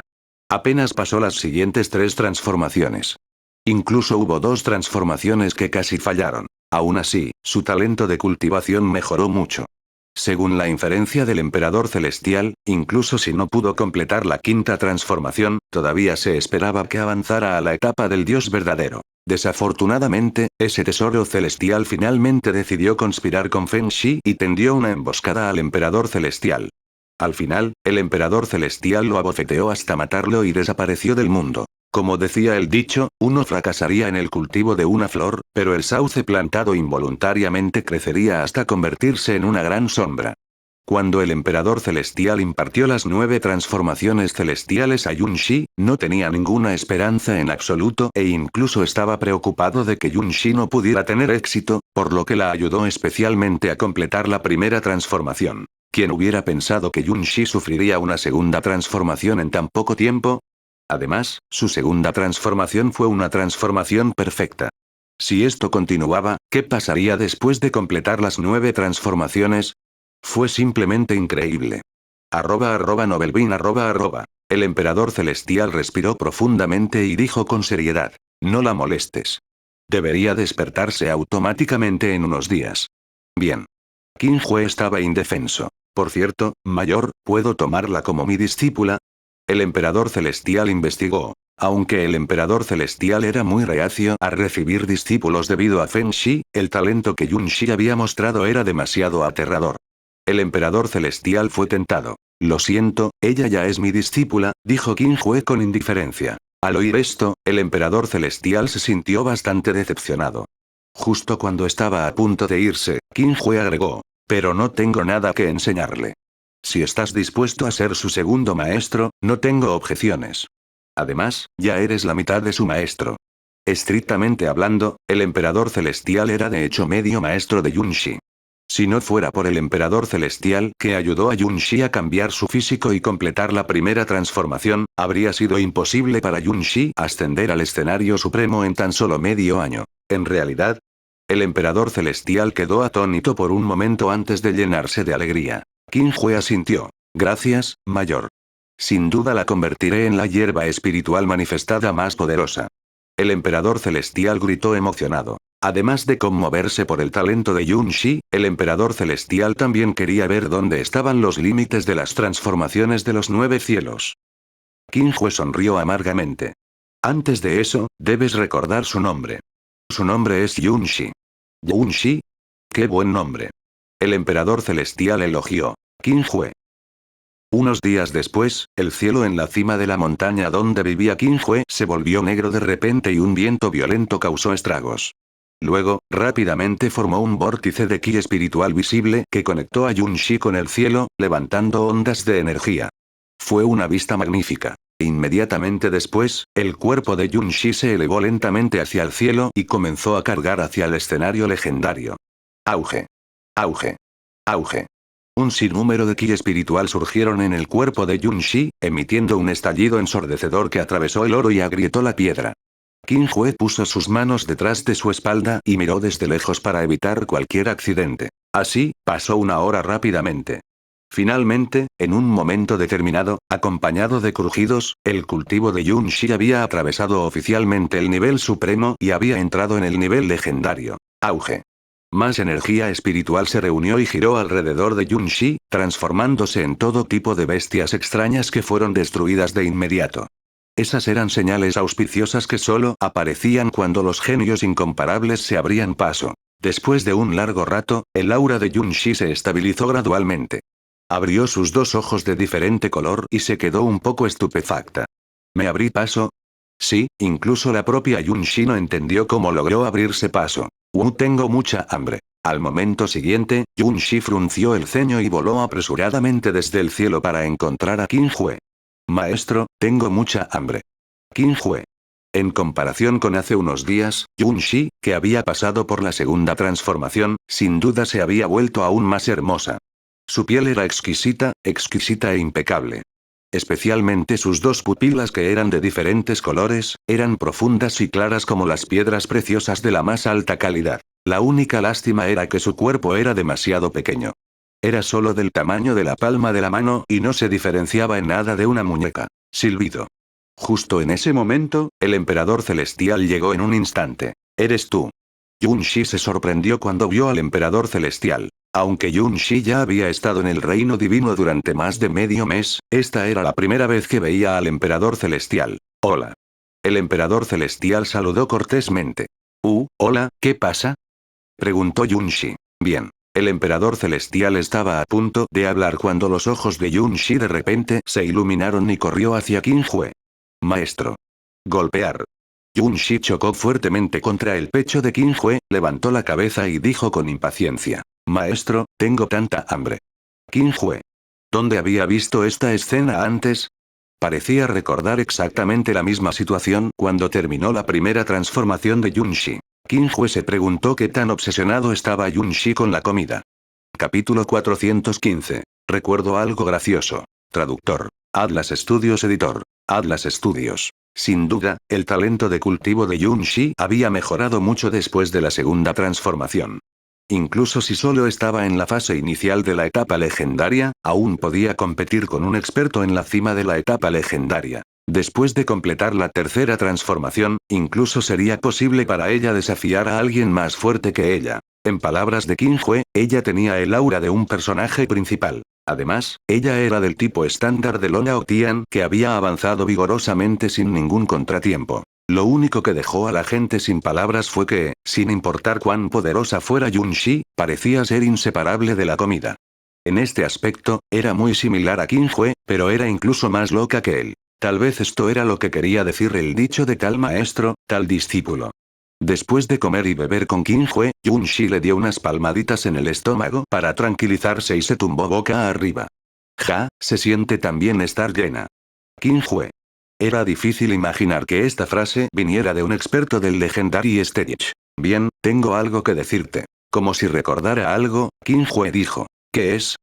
A: Apenas pasó las siguientes 3 transformaciones. Incluso hubo 2 transformaciones que casi fallaron. Aún así, su talento de cultivación mejoró mucho. Según la inferencia del emperador celestial, incluso si no pudo completar la 5ª transformación, todavía se esperaba que avanzara a la etapa del dios verdadero. Desafortunadamente, ese tesoro celestial finalmente decidió conspirar con Feng Shi y tendió una emboscada al emperador celestial. Al final, el emperador celestial lo abofeteó hasta matarlo y desapareció del mundo. Como decía el dicho, uno fracasaría en el cultivo de una flor, pero el sauce plantado involuntariamente crecería hasta convertirse en una gran sombra. Cuando el emperador celestial impartió las 9 transformaciones celestiales a Yun Shi, no tenía ninguna esperanza en absoluto e incluso estaba preocupado de que Yun Shi no pudiera tener éxito, por lo que la ayudó especialmente a completar la primera transformación. ¿Quién hubiera pensado que Yun Shi sufriría una segunda transformación en tan poco tiempo? Además, su segunda transformación fue una transformación perfecta. Si esto continuaba, ¿qué pasaría después de completar las 9 transformaciones? Fue simplemente increíble. @Novelbean @. El emperador celestial respiró profundamente y dijo con seriedad: no la molestes. Debería despertarse automáticamente en unos días. Bien. Qin Hue estaba indefenso. Por cierto, mayor, ¿puedo tomarla como mi discípula? El emperador celestial investigó. Aunque el emperador celestial era muy reacio a recibir discípulos debido a Feng Shi, el talento que Yun Shi había mostrado era demasiado aterrador. El emperador celestial fue tentado. Lo siento, ella ya es mi discípula, dijo Qin Hue con indiferencia. Al oír esto, el emperador celestial se sintió bastante decepcionado. Justo cuando estaba a punto de irse, Qin Hue agregó: pero no tengo nada que enseñarle. Si estás dispuesto a ser su segundo maestro, no tengo objeciones. Además, ya eres la mitad de su maestro. Estrictamente hablando, el emperador celestial era de hecho medio maestro de Yun Shi. Si no fuera por el emperador celestial que ayudó a Yun Shi a cambiar su físico y completar la primera transformación, habría sido imposible para Yun Shi ascender al escenario supremo en tan solo medio año. En realidad, el emperador celestial quedó atónito por un momento antes de llenarse de alegría. Qin Hue asintió. Gracias, mayor. Sin duda la convertiré en la hierba espiritual manifestada más poderosa. El emperador celestial gritó emocionado. Además de conmoverse por el talento de Yun Shi, el emperador celestial también quería ver dónde estaban los límites de las transformaciones de los 9 cielos. Qin Hue sonrió amargamente. Antes de eso, debes recordar su nombre. Su nombre es Yun Shi. ¿Yun Shi? ¡Qué buen nombre! El emperador celestial elogió. Qin Hue. Unos días después, el cielo en la cima de la montaña donde vivía Qin Hue se volvió negro de repente y un viento violento causó estragos. Luego, rápidamente formó un vórtice de ki espiritual visible que conectó a Yun Shi con el cielo, levantando ondas de energía. Fue una vista magnífica. Inmediatamente después, el cuerpo de Yun Shi se elevó lentamente hacia el cielo y comenzó a cargar hacia el escenario legendario. Auge. Auge. Auge. Un sinnúmero de ki espiritual surgieron en el cuerpo de Yun Shi, emitiendo un estallido ensordecedor que atravesó el oro y agrietó la piedra. Qin Hue puso sus manos detrás de su espalda y miró desde lejos para evitar cualquier accidente. Así, pasó una hora rápidamente. Finalmente, en un momento determinado, acompañado de crujidos, el cultivo de Yun Shi había atravesado oficialmente el nivel supremo y había entrado en el nivel legendario. Auge. Más energía espiritual se reunió y giró alrededor de Yun Shi, transformándose en todo tipo de bestias extrañas que fueron destruidas de inmediato. Esas eran señales auspiciosas que solo aparecían cuando los genios incomparables se abrían paso. Después de un largo rato, el aura de Yun Shi se estabilizó gradualmente. Abrió sus 2 ojos de diferente color y se quedó un poco estupefacta. ¿Me abrí paso? Sí, incluso la propia Yun Shi no entendió cómo logró abrirse paso. Tengo mucha hambre. Al momento siguiente, Yun Shi frunció el ceño y voló apresuradamente desde el cielo para encontrar a Qin Hue. Maestro, tengo mucha hambre. Qin Hue. En comparación con hace unos días, Yun Shi, que había pasado por la segunda transformación, sin duda se había vuelto aún más hermosa. Su piel era exquisita, exquisita e impecable. Especialmente sus dos pupilas, que eran de diferentes colores, eran profundas y claras como las piedras preciosas de la más alta calidad. La única lástima era que su cuerpo era demasiado pequeño. Era solo del tamaño de la palma de la mano y no se diferenciaba en nada de una muñeca. Silbido. Justo en ese momento, el emperador celestial llegó en un instante. ¿Eres tú? Yun-shi se sorprendió cuando vio al emperador celestial. Aunque Yun-shi ya había estado en el reino divino durante más de medio mes, esta era la primera vez que veía al emperador celestial. Hola. El emperador celestial saludó cortésmente. Hola, ¿qué pasa? Preguntó Yun-shi. Bien. El emperador celestial estaba a punto de hablar cuando los ojos de Yun-shi de repente se iluminaron y corrió hacia Qin Jue. Maestro. Golpear. Yun-shi chocó fuertemente contra el pecho de Qin Jue, levantó la cabeza y dijo con impaciencia. Maestro, tengo tanta hambre. Qin Jue. ¿Dónde había visto esta escena antes? Parecía recordar exactamente la misma situación cuando terminó la primera transformación de Yun-shi. Qin Jue se preguntó qué tan obsesionado estaba Yun-shi con la comida. Capítulo 415. Recuerdo algo gracioso. Traductor. Atlas Studios Editor. Atlas Studios. Sin duda, el talento de cultivo de Yun-shi había mejorado mucho después de la segunda transformación. Incluso si solo estaba en la fase inicial de la etapa legendaria, aún podía competir con un experto en la cima de la etapa legendaria. Después de completar la tercera transformación, incluso sería posible para ella desafiar a alguien más fuerte que ella. En palabras de Qin Jue, ella tenía el aura de un personaje principal. Además, ella era del tipo estándar de Long Tian, que había avanzado vigorosamente sin ningún contratiempo. Lo único que dejó a la gente sin palabras fue que, sin importar cuán poderosa fuera Yun-shi, parecía ser inseparable de la comida. En este aspecto, era muy similar a Qin Jue, pero era incluso más loca que él. Tal vez esto era lo que quería decir el dicho de tal maestro, tal discípulo. Después de comer y beber con Qin Jue, Yun-shi le dio unas palmaditas en el estómago para tranquilizarse y se tumbó boca arriba. Se siente tan bien estar llena. Qin Jue. Era difícil imaginar que esta frase viniera de un experto del Legendary Stage. Bien, tengo algo que decirte. Como si recordara algo, Qin Jue dijo. ¿Qué es?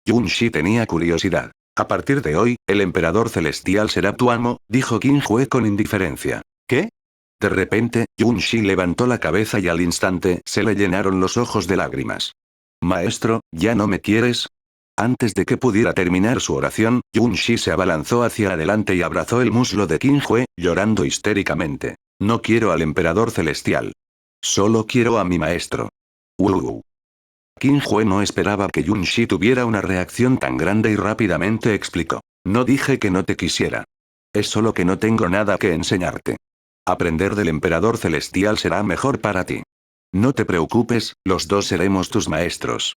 A: Yun-shi tenía curiosidad. A partir de hoy, el emperador celestial será tu amo, dijo Qin Jue con indiferencia. ¿Qué? De repente, Yun-shi levantó la cabeza y al instante se le llenaron los ojos de lágrimas. Maestro, ¿ya no me quieres? Antes de que pudiera terminar su oración, Yun-shi se abalanzó hacia adelante y abrazó el muslo de Qin Jue, llorando histéricamente. No quiero al emperador celestial. Solo quiero a mi maestro. Qin Jue no esperaba que Yun-shi tuviera una reacción tan grande y rápidamente explicó. No dije que no te quisiera. Es solo que no tengo nada que enseñarte. Aprender del emperador celestial será mejor para ti. No te preocupes, los dos seremos tus maestros.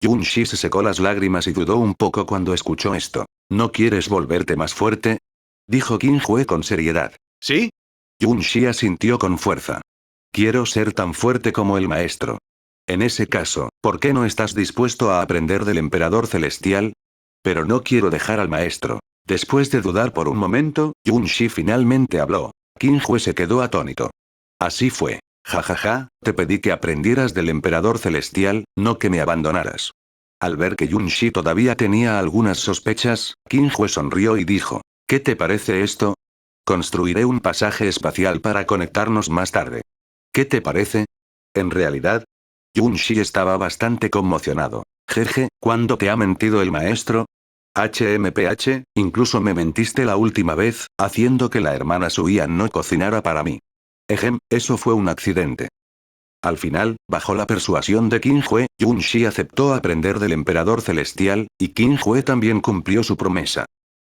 A: Yun-shi se secó las lágrimas y dudó un poco cuando escuchó esto. ¿No quieres volverte más fuerte? Dijo Qin Jue con seriedad. ¿Sí? Yun-shi asintió con fuerza. Quiero ser tan fuerte como el maestro. En ese caso, ¿por qué no estás dispuesto a aprender del emperador celestial? Pero no quiero dejar al maestro. Después de dudar por un momento, Yun-shi finalmente habló. Qin Jue se quedó atónito. Así fue. Te pedí que aprendieras del emperador celestial, no que me abandonaras. Al ver que Yun-shi todavía tenía algunas sospechas, Qin Jue sonrió y dijo. ¿Qué te parece esto? Construiré un pasaje espacial para conectarnos más tarde. ¿Qué te parece? En realidad, Yun-shi estaba bastante conmocionado. ¿Cuándo te ha mentido el maestro? Incluso me mentiste la última vez, haciendo que la hermana suya no cocinara para mí. Eso fue un accidente. Al final, bajo la persuasión de Qin Jue, Yun-shi aceptó aprender del emperador celestial, y Qin Jue también cumplió su promesa.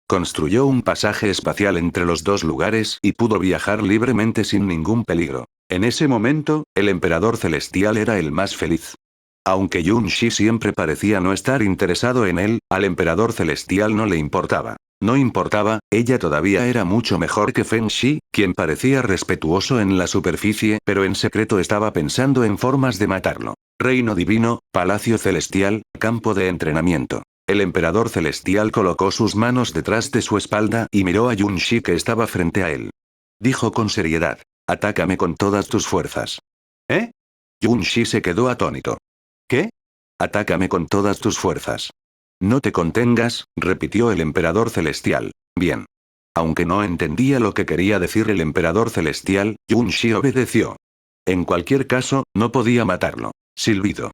A: Construyó un pasaje espacial entre los dos lugares y pudo viajar libremente sin ningún peligro. En ese momento, el emperador celestial era el más feliz. Aunque Yun-shi siempre parecía no estar interesado en él, al emperador celestial no le importaba. No importaba, ella todavía era mucho mejor que Feng Shi, quien parecía respetuoso en la superficie, pero en secreto estaba pensando en formas de matarlo. Reino divino, palacio celestial, campo de entrenamiento. El emperador celestial colocó sus manos detrás de su espalda y miró a Yun-shi que estaba frente a él. Dijo con seriedad. Atácame con todas tus fuerzas. ¿Eh? Yun-shi se quedó atónito. ¿Qué? Atácame con todas tus fuerzas. No te contengas, repitió el emperador celestial. Bien. Aunque no entendía lo que quería decir el emperador celestial, Yun-shi obedeció. En cualquier caso, no podía matarlo. Silbido.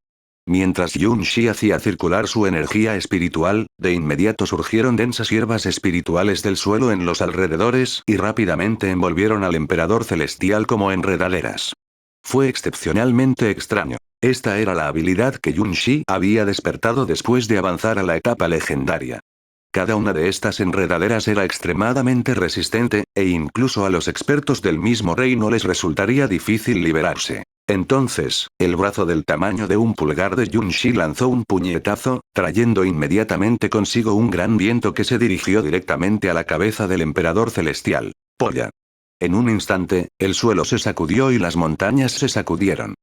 A: Mientras Yun-shi hacía circular su energía espiritual, de inmediato surgieron densas hierbas espirituales del suelo en los alrededores y rápidamente envolvieron al emperador celestial como enredaderas. Fue excepcionalmente extraño. Esta era la habilidad que Yun-shi había despertado después de avanzar a la etapa legendaria. Cada una de estas enredaderas era extremadamente resistente, e incluso a los expertos del mismo reino les resultaría difícil liberarse. Entonces, el brazo del tamaño de un pulgar de Yun-shi lanzó un puñetazo, trayendo inmediatamente consigo un gran viento que se dirigió directamente a la cabeza del emperador celestial. ¡Polla! En un instante, el suelo se sacudió y las montañas se sacudieron.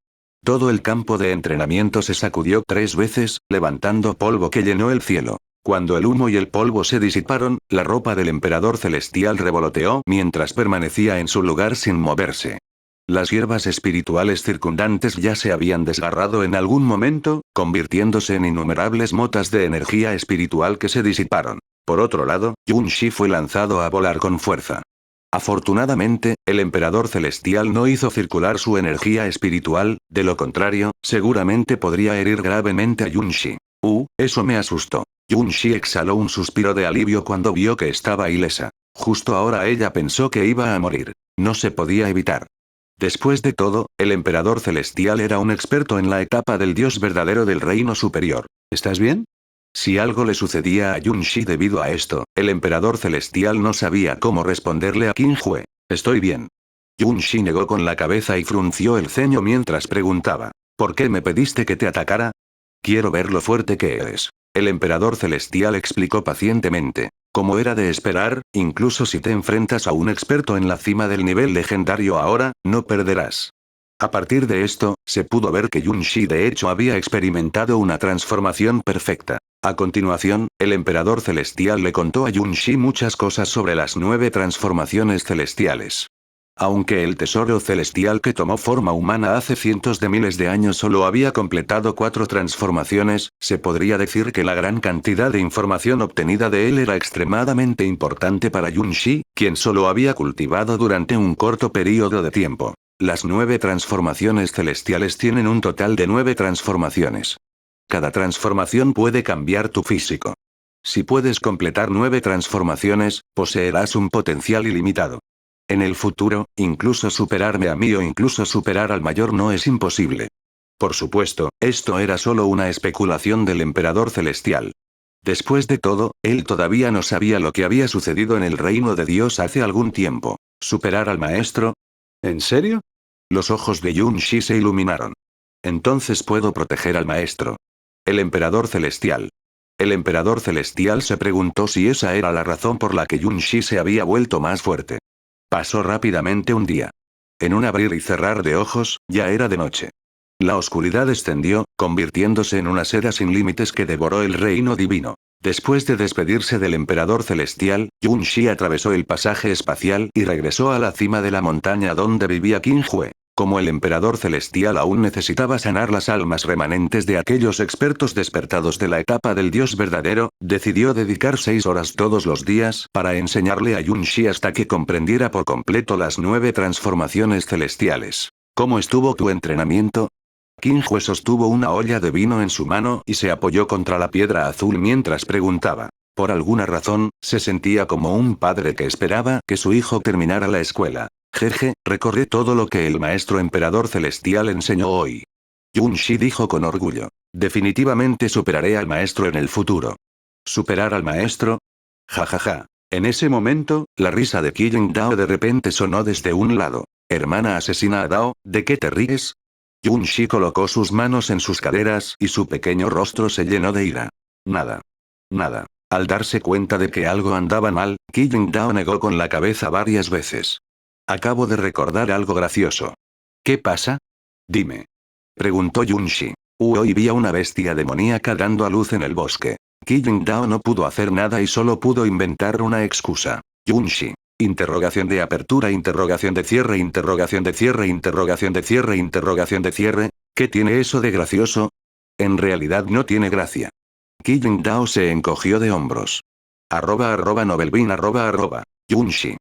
A: Todo el campo de entrenamiento se sacudió 3 veces, levantando polvo que llenó el cielo. Cuando el humo y el polvo se disiparon, la ropa del emperador celestial revoloteó mientras permanecía en su lugar sin moverse. Las hierbas espirituales circundantes ya se habían desgarrado en algún momento, convirtiéndose en innumerables motas de energía espiritual que se disiparon. Por otro lado, Yun-shi fue lanzado a volar con fuerza. Afortunadamente, el emperador celestial no hizo circular su energía espiritual, de lo contrario, seguramente podría herir gravemente a Yun-shi. Eso me asustó. Yun-shi exhaló un suspiro de alivio cuando vio que estaba ilesa. Justo ahora ella pensó que iba a morir. No se podía evitar. Después de todo, el emperador celestial era un experto en la etapa del dios verdadero del reino superior. ¿Estás bien? Si algo le sucedía a Yun-shi debido a esto, el emperador celestial no sabía cómo responderle a Qin Hue. Estoy bien. Yun-shi negó con la cabeza y frunció el ceño mientras preguntaba. ¿Por qué me pediste que te atacara? Quiero ver lo fuerte que eres. El emperador celestial explicó pacientemente. Como era de esperar, incluso si te enfrentas a un experto en la cima del nivel legendario ahora, no perderás. A partir de esto, se pudo ver que Yun-shi de hecho había experimentado una transformación perfecta. A continuación, el emperador celestial le contó a Yun-shi muchas cosas sobre las 9 transformaciones celestiales. Aunque el tesoro celestial que tomó forma humana hace cientos de miles de años solo había completado 4 transformaciones, se podría decir que la gran cantidad de información obtenida de él era extremadamente importante para Yun-shi, quien solo había cultivado durante un corto periodo de tiempo. Las 9 transformaciones celestiales tienen un total de 9 transformaciones. Cada transformación puede cambiar tu físico. Si puedes completar 9 transformaciones, poseerás un potencial ilimitado. En el futuro, incluso superarme a mí o incluso superar al mayor no es imposible. Por supuesto, esto era solo una especulación del emperador celestial. Después de todo, él todavía no sabía lo que había sucedido en el reino de Dios hace algún tiempo. ¿Superar al maestro? ¿En serio? Los ojos de Yun-shi se iluminaron. Entonces puedo proteger al maestro. El emperador celestial. El emperador celestial se preguntó si esa era la razón por la que Yun-shi se había vuelto más fuerte. Pasó rápidamente un día. En un abrir y cerrar de ojos, ya era de noche. La oscuridad descendió, convirtiéndose en una seda sin límites que devoró el reino divino. Después de despedirse del emperador celestial, Yun-shi atravesó el pasaje espacial y regresó a la cima de la montaña donde vivía Qin Hue. Como el emperador celestial aún necesitaba sanar las almas remanentes de aquellos expertos despertados de la etapa del dios verdadero, decidió dedicar 6 horas todos los días para enseñarle a Yun-shi hasta que comprendiera por completo las 9 transformaciones celestiales. ¿Cómo estuvo tu entrenamiento? Qin Hue sostuvo una olla de vino en su mano y se apoyó contra la piedra azul mientras preguntaba. Por alguna razón, se sentía como un padre que esperaba que su hijo terminara la escuela. Jeje, recordé todo lo que el maestro emperador celestial enseñó hoy. Yun-shi dijo con orgullo. Definitivamente superaré al maestro en el futuro. ¿Superar al maestro? Ja. En ese momento, la risa de Qin Dao de repente sonó desde un lado. Hermana asesina a Dao, ¿de qué te ríes? Yun-shi colocó sus manos en sus caderas y su pequeño rostro se llenó de ira. Nada. Al darse cuenta de que algo andaba mal, Qin Dao negó con la cabeza varias veces. Acabo de recordar algo gracioso. ¿Qué pasa? Dime. Preguntó Yun-shi. Hoy vi a una bestia demoníaca dando a luz en el bosque. Qin Dao no pudo hacer nada y solo pudo inventar una excusa. Yun-shi. Interrogación de apertura, interrogación de cierre, interrogación de cierre, interrogación de cierre, interrogación de cierre. ¿Qué tiene eso de gracioso? En realidad no tiene gracia. Qi Dao se encogió de hombros. @Novelbin Yunshi.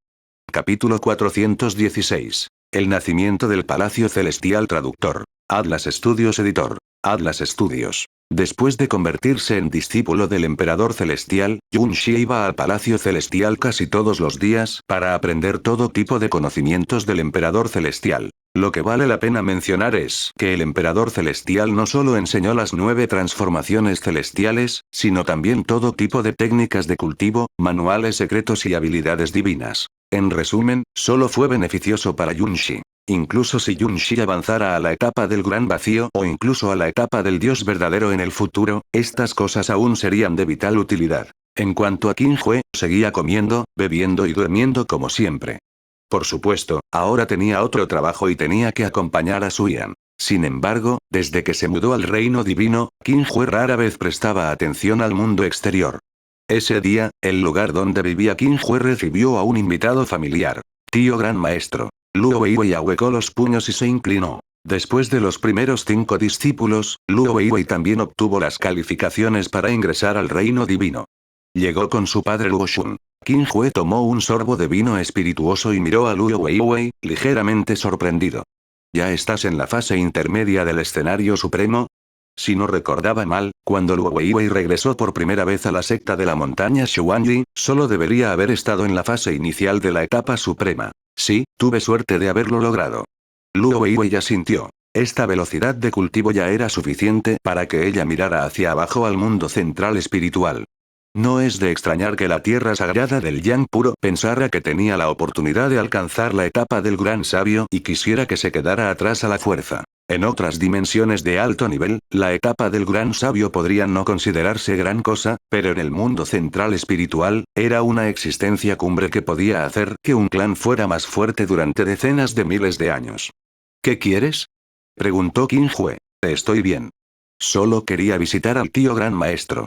A: Capítulo 416. El nacimiento del Palacio Celestial. Traductor. Atlas Studios Editor. Atlas Studios. Después de convertirse en discípulo del Emperador Celestial, Yunshi iba al Palacio Celestial casi todos los días para aprender todo tipo de conocimientos del Emperador Celestial. Lo que vale la pena mencionar es que el Emperador Celestial no solo enseñó las 9 transformaciones celestiales, sino también todo tipo de técnicas de cultivo, manuales secretos y habilidades divinas. En resumen, solo fue beneficioso para Yunshi. Incluso si Yunshi avanzara a la etapa del gran vacío o incluso a la etapa del Dios verdadero en el futuro, estas cosas aún serían de vital utilidad. En cuanto a Qin Hue, seguía comiendo, bebiendo y durmiendo como siempre. Por supuesto, ahora tenía otro trabajo y tenía que acompañar a Suyan. Sin embargo, desde que se mudó al reino divino, Qin Hue rara vez prestaba atención al mundo exterior. Ese día, el lugar donde vivía Qin Hue recibió a un invitado familiar. Tío Gran Maestro. Luo Weiwei ahuecó los puños y se inclinó. Después de los primeros 5 discípulos, Luo Weiwei también obtuvo las calificaciones para ingresar al reino divino. Llegó con su padre Luo Shun. Qin Hue tomó un sorbo de vino espirituoso y miró a Luo Weiwei, ligeramente sorprendido. ¿Ya estás en la fase intermedia del escenario supremo? Si no recordaba mal, cuando Luo Weiwei regresó por primera vez a la secta de la montaña Xuanyi, solo debería haber estado en la fase inicial de la etapa suprema. Sí, tuve suerte de haberlo logrado. Luo Weiwei ya sintió. Esta velocidad de cultivo ya era suficiente para que ella mirara hacia abajo al mundo central espiritual. No es de extrañar que la tierra sagrada del Yang puro pensara que tenía la oportunidad de alcanzar la etapa del gran sabio y quisiera que se quedara atrás a la fuerza. En otras dimensiones de alto nivel, la etapa del gran sabio podría no considerarse gran cosa, pero en el mundo central espiritual, era una existencia cumbre que podía hacer que un clan fuera más fuerte durante decenas de miles de años. ¿Qué quieres?, preguntó Qin Hue. Estoy bien. Solo quería visitar al tío Gran Maestro.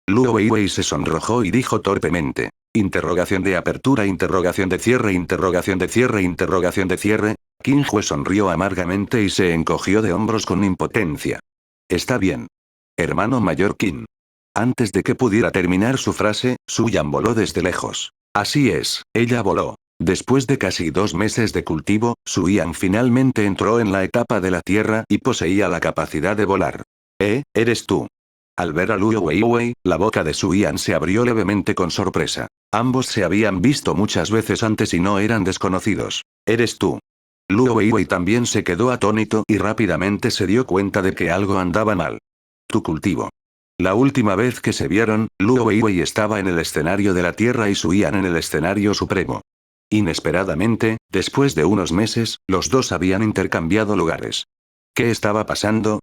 A: Luo Weiwei se sonrojó y dijo torpemente. Interrogación de apertura, interrogación de cierre, interrogación de cierre, interrogación de cierre. Qin Hue sonrió amargamente y se encogió de hombros con impotencia. Está bien. Hermano mayor Qin. Antes de que pudiera terminar su frase, Suyan voló desde lejos. Así es, ella voló. Después de casi 2 meses de cultivo, Suyan finalmente entró en la etapa de la tierra y poseía la capacidad de volar. ¿Eres tú? Al ver a Luo Weiwei, la boca de Suyan se abrió levemente con sorpresa. Ambos se habían visto muchas veces antes y no eran desconocidos. ¿Eres tú? Luo Weiwei también se quedó atónito y rápidamente se dio cuenta de que algo andaba mal. Tu cultivo. La última vez que se vieron, Luo Weiwei estaba en el escenario de la Tierra y Suyan en el escenario supremo. Inesperadamente, después de unos meses, los dos habían intercambiado lugares. ¿Qué estaba pasando?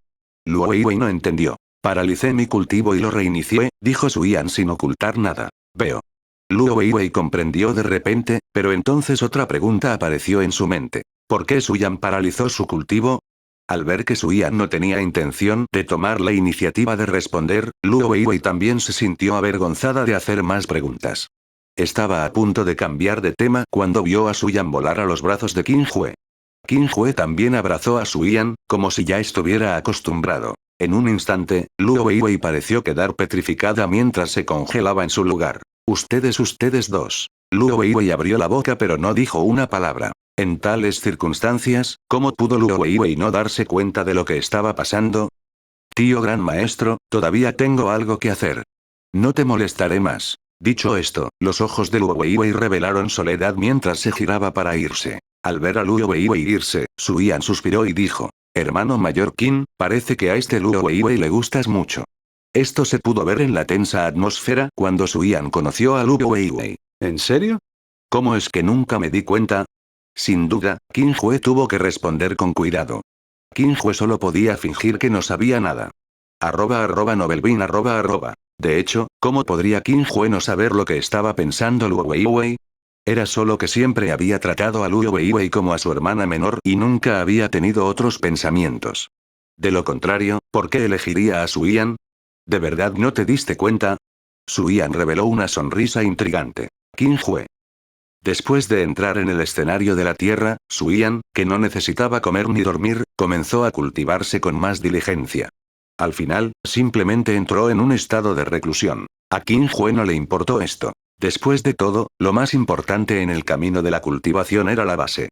A: Luo Weiwei no entendió. Paralicé mi cultivo y lo reinicié, dijo Suyan sin ocultar nada. Veo. Luo Weiwei comprendió de repente, pero entonces otra pregunta apareció en su mente. ¿Por qué Suyan paralizó su cultivo? Al ver que Suyan no tenía intención de tomar la iniciativa de responder, Luo Weiwei también se sintió avergonzada de hacer más preguntas. Estaba a punto de cambiar de tema cuando vio a Suyan volar a los brazos de Qin Hue. Qin Hue también abrazó a Suyan, como si ya estuviera acostumbrado. En un instante, Luo Weiwei pareció quedar petrificada mientras se congelaba en su lugar. Ustedes dos. Luo Weiwei abrió la boca pero no dijo una palabra. En tales circunstancias, ¿cómo pudo Luo Weiwei no darse cuenta de lo que estaba pasando? Tío Gran Maestro, todavía tengo algo que hacer. No te molestaré más. Dicho esto, los ojos de Luo Weiwei revelaron soledad mientras se giraba para irse. Al ver a Luo Weiwei irse, Suyan suspiró y dijo. Hermano mayor Qin, parece que a este Luo Weiwei le gustas mucho. Esto se pudo ver en la tensa atmósfera cuando Suyan conoció a Luo Weiwei. ¿En serio? ¿Cómo es que nunca me di cuenta? Sin duda, Qin Hue tuvo que responder con cuidado. Qin Hue solo podía fingir que no sabía nada. @Novelbin De hecho, ¿cómo podría Qin Hue no saber lo que estaba pensando Luo Weiwei? Era solo que siempre había tratado a Luo Weiwei como a su hermana menor y nunca había tenido otros pensamientos. De lo contrario, ¿por qué elegiría a Suyan? ¿De verdad no te diste cuenta? Suyan reveló una sonrisa intrigante. Qin Hue. Después de entrar en el escenario de la Tierra, Suyan, que no necesitaba comer ni dormir, comenzó a cultivarse con más diligencia. Al final, simplemente entró en un estado de reclusión. A Qin Hue no le importó esto. Después de todo, lo más importante en el camino de la cultivación era la base.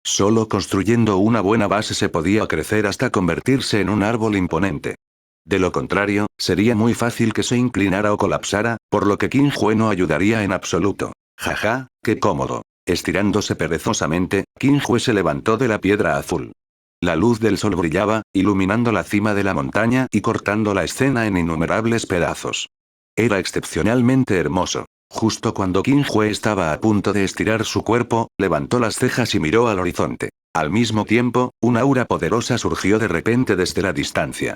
A: Solo construyendo una buena base se podía crecer hasta convertirse en un árbol imponente. De lo contrario, sería muy fácil que se inclinara o colapsara, por lo que Qin Hue no ayudaría en absoluto. Jaja, qué cómodo. Estirándose perezosamente, Qin Hue se levantó de la piedra azul. La luz del sol brillaba, iluminando la cima de la montaña y cortando la escena en innumerables pedazos. Era excepcionalmente hermoso. Justo cuando Qin Hue estaba a punto de estirar su cuerpo, levantó las cejas y miró al horizonte. Al mismo tiempo, un aura poderosa surgió de repente desde la distancia.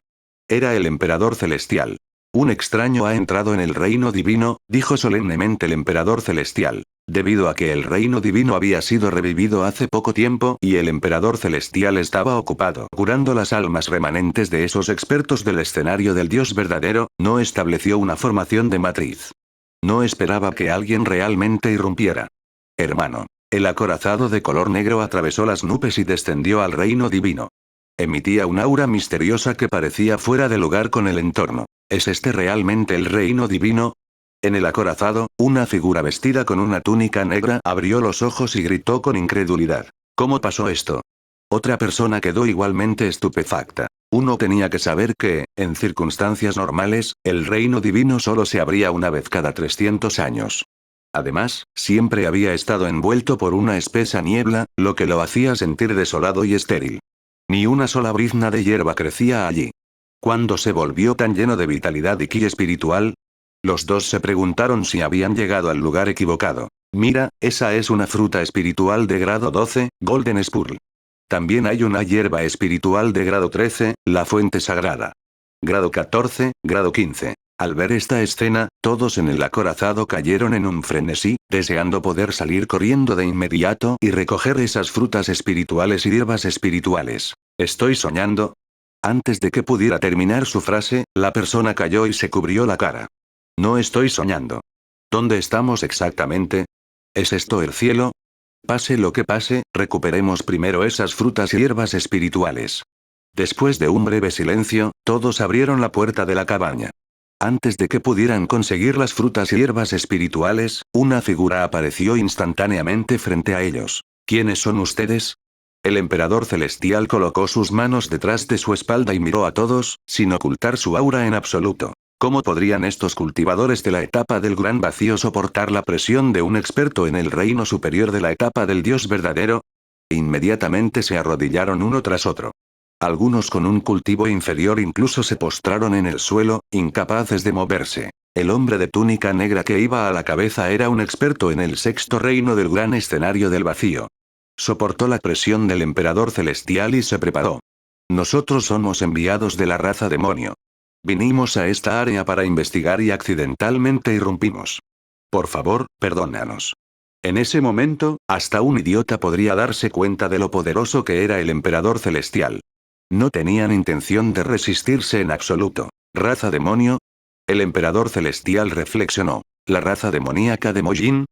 A: Era el emperador celestial. Un extraño ha entrado en el reino divino, dijo solemnemente el emperador celestial. Debido a que el reino divino había sido revivido hace poco tiempo y el emperador celestial estaba ocupado curando las almas remanentes de esos expertos del escenario del Dios verdadero, no estableció una formación de matriz. No esperaba que alguien realmente irrumpiera. Hermano. El acorazado de color negro atravesó las nubes y descendió al reino divino. Emitía un aura misteriosa que parecía fuera de lugar con el entorno. ¿Es este realmente el reino divino? En el acorazado, una figura vestida con una túnica negra abrió los ojos y gritó con incredulidad. ¿Cómo pasó esto? Otra persona quedó igualmente estupefacta. Uno tenía que saber que, en circunstancias normales, el reino divino solo se abría una vez cada 300 años. Además, siempre había estado envuelto por una espesa niebla, lo que lo hacía sentir desolado y estéril. Ni una sola brizna de hierba crecía allí. ¿Cuándo se volvió tan lleno de vitalidad y ki espiritual? Los dos se preguntaron si habían llegado al lugar equivocado. Mira, esa es una fruta espiritual de grado 12, Golden Spurl. También hay una hierba espiritual de grado 13, la fuente sagrada. Grado 14, grado 15. Al ver esta escena, todos en el acorazado cayeron en un frenesí, deseando poder salir corriendo de inmediato y recoger esas frutas espirituales y hierbas espirituales. ¿Estoy soñando? Antes de que pudiera terminar su frase, la persona cayó y se cubrió la cara. No estoy soñando. ¿Dónde estamos exactamente? ¿Es esto el cielo? Pase lo que pase, recuperemos primero esas frutas y hierbas espirituales. Después de un breve silencio, todos abrieron la puerta de la cabaña. Antes de que pudieran conseguir las frutas y hierbas espirituales, una figura apareció instantáneamente frente a ellos. ¿Quiénes son ustedes? El emperador celestial colocó sus manos detrás de su espalda y miró a todos, sin ocultar su aura en absoluto. ¿Cómo podrían estos cultivadores de la etapa del gran vacío soportar la presión de un experto en el reino superior de la etapa del Dios verdadero? Inmediatamente se arrodillaron uno tras otro. Algunos con un cultivo inferior incluso se postraron en el suelo, incapaces de moverse. El hombre de túnica negra que iba a la cabeza era un experto en el sexto reino del gran escenario del vacío. Soportó la presión del emperador celestial y se preparó. Nosotros somos enviados de la raza demonio. Vinimos a esta área para investigar y accidentalmente irrumpimos. Por favor, perdónanos. En ese momento, hasta un idiota podría darse cuenta de lo poderoso que era el emperador celestial. No tenían intención de resistirse en absoluto. ¿Raza demonio? El emperador celestial reflexionó. ¿La raza demoníaca de Mojin?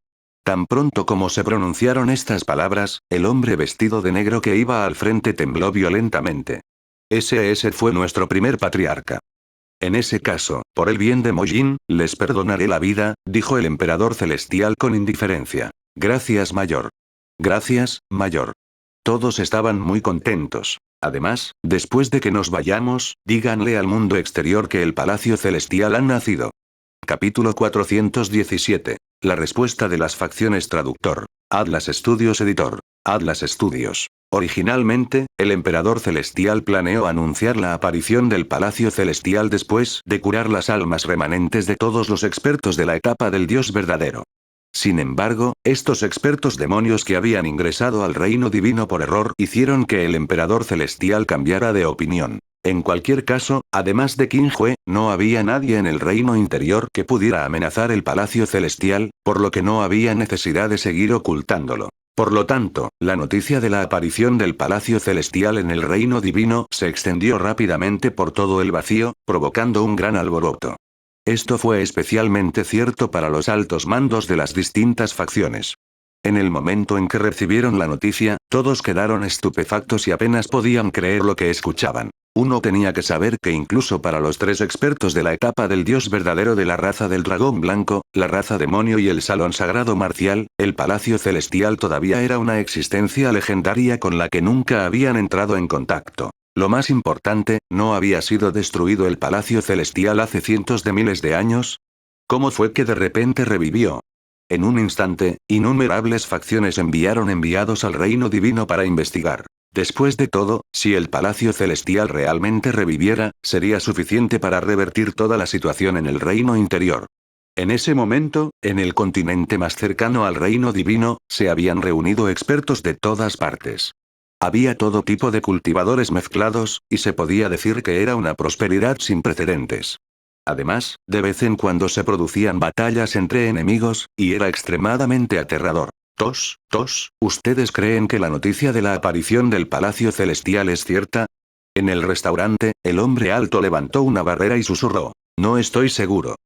A: Tan pronto como se pronunciaron estas palabras, el hombre vestido de negro que iba al frente tembló violentamente. Ese fue nuestro primer patriarca. En ese caso, por el bien de Mojin, les perdonaré la vida, dijo el emperador celestial con indiferencia. Gracias, mayor. Gracias, mayor. Todos estaban muy contentos. Además, después de que nos vayamos, díganle al mundo exterior que el Palacio Celestial ha nacido. Capítulo 417. La respuesta de las facciones. Traductor. Atlas Studios Editor. Atlas Studios. Originalmente, el emperador celestial planeó anunciar la aparición del Palacio Celestial después de curar las almas remanentes de todos los expertos de la etapa del Dios verdadero. Sin embargo, estos expertos demonios que habían ingresado al reino divino por error hicieron que el emperador celestial cambiara de opinión. En cualquier caso, además de Qin Hue, no había nadie en el reino interior que pudiera amenazar el palacio celestial, por lo que no había necesidad de seguir ocultándolo. Por lo tanto, la noticia de la aparición del palacio celestial en el reino divino se extendió rápidamente por todo el vacío, provocando un gran alboroto. Esto fue especialmente cierto para los altos mandos de las distintas facciones. En el momento en que recibieron la noticia, todos quedaron estupefactos y apenas podían creer lo que escuchaban. Uno tenía que saber que incluso para los tres expertos de la etapa del dios verdadero de la raza del dragón blanco, la raza demonio y el salón sagrado marcial, el palacio celestial todavía era una existencia legendaria con la que nunca habían entrado en contacto. Lo más importante, ¿no había sido destruido el palacio celestial hace cientos de miles de años? ¿Cómo fue que de repente revivió? En un instante, innumerables facciones enviaron enviados al reino divino para investigar. Después de todo, si el Palacio Celestial realmente reviviera, sería suficiente para revertir toda la situación en el reino interior. En ese momento, en el continente más cercano al reino divino, se habían reunido expertos de todas partes. Había todo tipo de cultivadores mezclados, y se podía decir que era una prosperidad sin precedentes. Además, de vez en cuando se producían batallas entre enemigos, y era extremadamente aterrador. ¿Ustedes creen que la noticia de la aparición del Palacio Celestial es cierta? En el restaurante, el hombre alto levantó una barrera y susurró. No estoy seguro.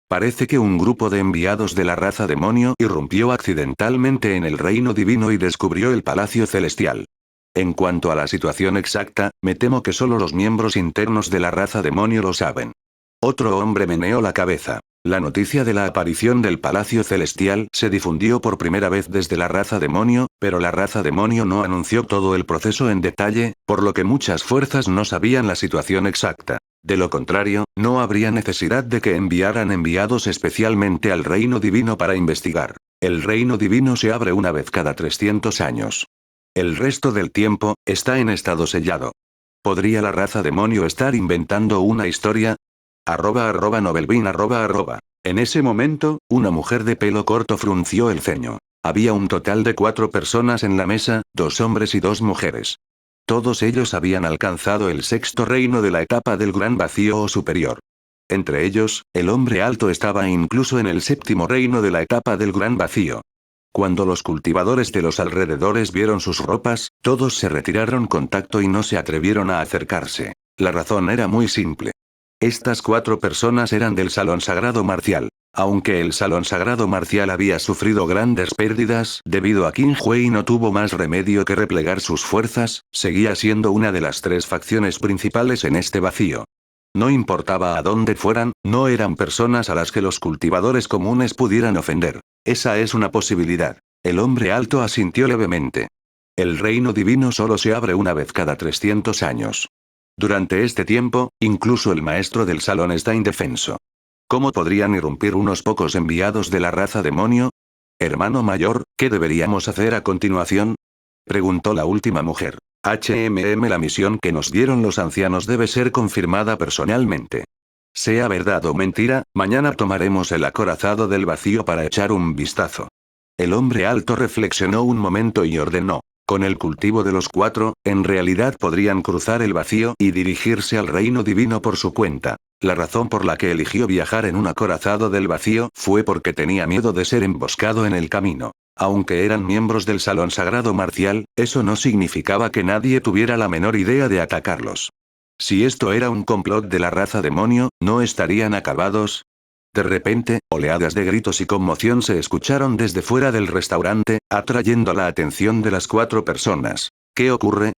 A: Parece que un grupo de enviados de la raza demonio irrumpió accidentalmente en el reino divino y descubrió el Palacio Celestial. En cuanto a la situación exacta, me temo que solo los miembros internos de la raza demonio lo saben. Otro hombre meneó la cabeza. La noticia de la aparición del Palacio Celestial se difundió por primera vez desde la raza demonio, pero la raza demonio no anunció todo el proceso en detalle, por lo que muchas fuerzas no sabían la situación exacta. De lo contrario, no habría necesidad de que enviaran enviados especialmente al reino divino para investigar. El reino divino se abre una vez cada 300 años. El resto del tiempo, está en estado sellado. ¿Podría la raza demonio estar inventando una historia? @Novelbean @. En ese momento, una mujer de pelo corto frunció el ceño. Había un total de 4 personas en la mesa, 2 hombres y 2 mujeres. Todos ellos habían alcanzado el sexto reino de la etapa del gran vacío o superior. Entre ellos, el hombre alto estaba incluso en el séptimo reino de la etapa del gran vacío. Cuando los cultivadores de los alrededores vieron sus ropas, todos se retiraron con tacto y no se atrevieron a acercarse. La razón era muy simple. Estas 4 personas eran del Salón Sagrado Marcial. Aunque el Salón Sagrado Marcial había sufrido grandes pérdidas debido a Qin Hui no tuvo más remedio que replegar sus fuerzas, seguía siendo una de las 3 facciones principales en este vacío. No importaba a dónde fueran, no eran personas a las que los cultivadores comunes pudieran ofender. Esa es una posibilidad. El hombre alto asintió levemente. El reino divino solo se abre una vez cada 300 años. Durante este tiempo, incluso el maestro del salón está indefenso. ¿Cómo podrían irrumpir unos pocos enviados de la raza demonio? Hermano mayor, ¿qué deberíamos hacer a continuación? Preguntó la última mujer. La misión que nos dieron los ancianos debe ser confirmada personalmente. Sea verdad o mentira, mañana tomaremos el acorazado del vacío para echar un vistazo. El hombre alto reflexionó un momento y ordenó. Con el cultivo de los 4, en realidad podrían cruzar el vacío y dirigirse al reino divino por su cuenta. La razón por la que eligió viajar en un acorazado del vacío fue porque tenía miedo de ser emboscado en el camino. Aunque eran miembros del Salón Sagrado Marcial, eso no significaba que nadie tuviera la menor idea de atacarlos. Si esto era un complot de la raza demonio, ¿no estarían acabados? De repente, oleadas de gritos y conmoción se escucharon desde fuera del restaurante, atrayendo la atención de las 4 personas. ¿Qué ocurre?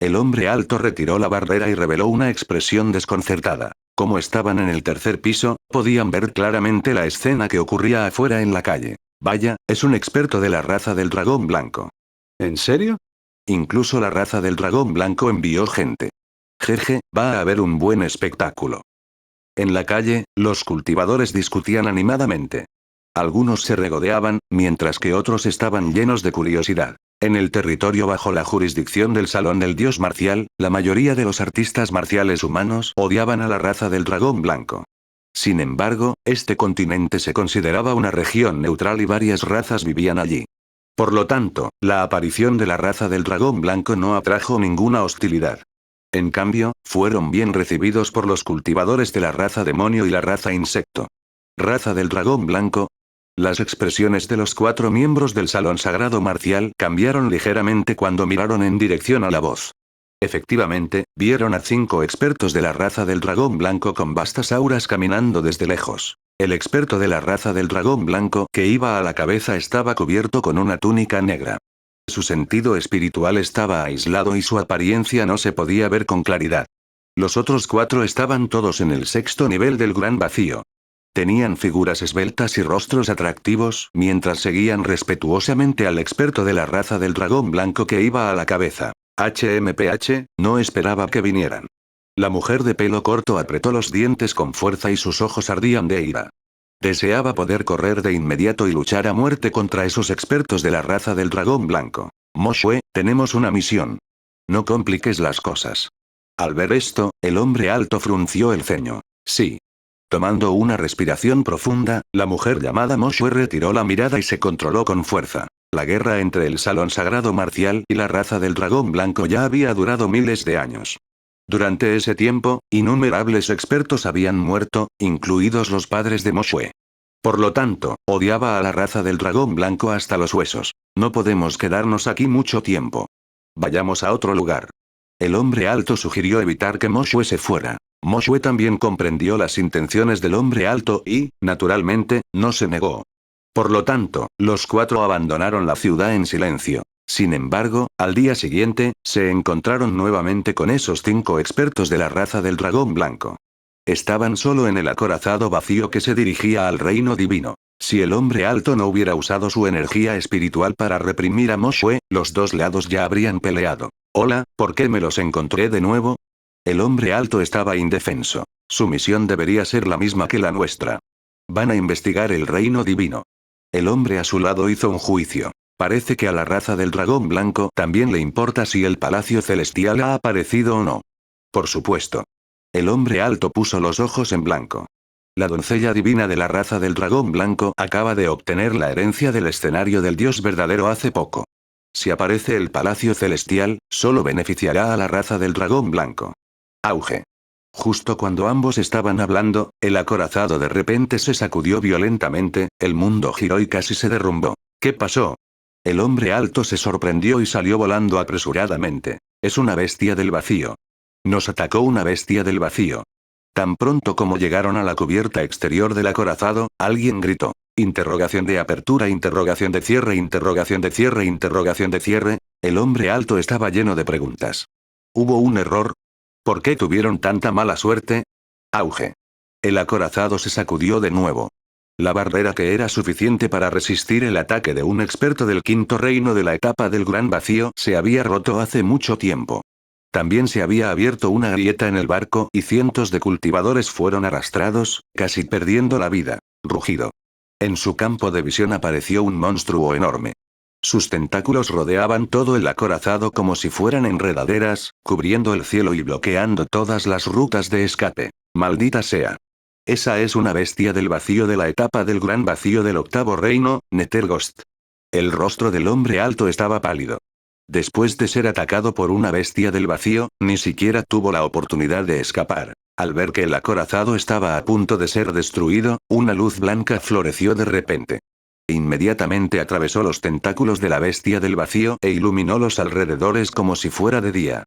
A: El hombre alto retiró la barrera y reveló una expresión desconcertada. Como estaban en el tercer piso, podían ver claramente la escena que ocurría afuera en la calle. Vaya, es un experto de la raza del dragón blanco. ¿En serio? Incluso la raza del dragón blanco envió gente. Jeje, va a haber un buen espectáculo. En la calle, los cultivadores discutían animadamente. Algunos se regodeaban, mientras que otros estaban llenos de curiosidad. En el territorio bajo la jurisdicción del Salón del Dios Marcial, la mayoría de los artistas marciales humanos odiaban a la raza del dragón blanco. Sin embargo, este continente se consideraba una región neutral y varias razas vivían allí. Por lo tanto, la aparición de la raza del dragón blanco no atrajo ninguna hostilidad. En cambio, fueron bien recibidos por los cultivadores de la raza demonio y la raza insecto. Raza del dragón blanco. Las expresiones de los 4 miembros del Salón Sagrado Marcial cambiaron ligeramente cuando miraron en dirección a la voz. Efectivamente, vieron a 5 expertos de la raza del dragón blanco con vastas auras caminando desde lejos. El experto de la raza del dragón blanco que iba a la cabeza estaba cubierto con una túnica negra. Su sentido espiritual estaba aislado y su apariencia no se podía ver con claridad. Los otros 4 estaban todos en el 6º nivel del gran vacío. Tenían figuras esbeltas y rostros atractivos, mientras seguían respetuosamente al experto de la raza del dragón blanco que iba a la cabeza. HMPH, no esperaba que vinieran. La mujer de pelo corto apretó los dientes con fuerza y sus ojos ardían de ira. Deseaba poder correr de inmediato y luchar a muerte contra esos expertos de la raza del dragón blanco. Moshue, tenemos una misión. No compliques las cosas. Al ver esto, el hombre alto frunció el ceño. Sí. Tomando una respiración profunda, la mujer llamada Moshue retiró la mirada y se controló con fuerza. La guerra entre el salón sagrado marcial y la raza del dragón blanco ya había durado miles de años. Durante ese tiempo, innumerables expertos habían muerto, incluidos los padres de Moshue. Por lo tanto, odiaba a la raza del dragón blanco hasta los huesos. No podemos quedarnos aquí mucho tiempo. Vayamos a otro lugar. El hombre alto sugirió evitar que Moshue se fuera. Moshue también comprendió las intenciones del hombre alto y, naturalmente, no se negó. Por lo tanto, los 4 abandonaron la ciudad en silencio. Sin embargo, al día siguiente, se encontraron nuevamente con esos 5 expertos de la raza del dragón blanco. Estaban solo en el acorazado vacío que se dirigía al reino divino. Si el hombre alto no hubiera usado su energía espiritual para reprimir a Moshue, los 2 lados ya habrían peleado. Hola, ¿por qué me los encontré de nuevo? El hombre alto estaba indefenso. Su misión debería ser la misma que la nuestra. Van a investigar el reino divino. El hombre a su lado hizo un juicio. Parece que a la raza del dragón blanco también le importa si el palacio celestial ha aparecido o no. Por supuesto. El hombre alto puso los ojos en blanco. La doncella divina de la raza del dragón blanco acaba de obtener la herencia del escenario del dios verdadero hace poco. Si aparece el palacio celestial, solo beneficiará a la raza del dragón blanco. Auge. Justo cuando ambos estaban hablando, el acorazado de repente se sacudió violentamente, el mundo giró y casi se derrumbó. ¿Qué pasó? El hombre alto se sorprendió y salió volando apresuradamente. Es una bestia del vacío. Nos atacó una bestia del vacío. Tan pronto como llegaron a la cubierta exterior del acorazado, alguien gritó. Interrogación de apertura, interrogación de cierre, interrogación de cierre, interrogación de cierre. El hombre alto estaba lleno de preguntas. ¿Hubo un error? ¿Por qué tuvieron tanta mala suerte? Auge. El acorazado se sacudió de nuevo. La barrera que era suficiente para resistir el ataque de un experto del 5.º reino de la etapa del gran vacío se había roto hace mucho tiempo. También se había abierto una grieta en el barco y cientos de cultivadores fueron arrastrados, casi perdiendo la vida. Rugido. En su campo de visión apareció un monstruo enorme. Sus tentáculos rodeaban todo el acorazado como si fueran enredaderas, cubriendo el cielo y bloqueando todas las rutas de escape. Maldita sea. Esa es una bestia del vacío de la etapa del gran vacío del 8.º reino, Netherghost. El rostro del hombre alto estaba pálido. Después de ser atacado por una bestia del vacío, ni siquiera tuvo la oportunidad de escapar. Al ver que el acorazado estaba a punto de ser destruido, una luz blanca floreció de repente. Inmediatamente atravesó los tentáculos de la bestia del vacío e iluminó los alrededores como si fuera de día.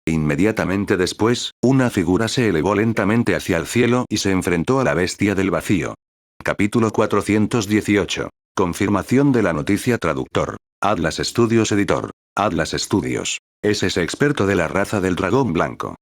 A: Inmediatamente después, una figura se elevó lentamente hacia el cielo y se enfrentó a la bestia del vacío. Capítulo 418. Confirmación de la noticia. Traductor. Atlas Studios Editor. Atlas Studios. Es ese experto de la raza del dragón blanco.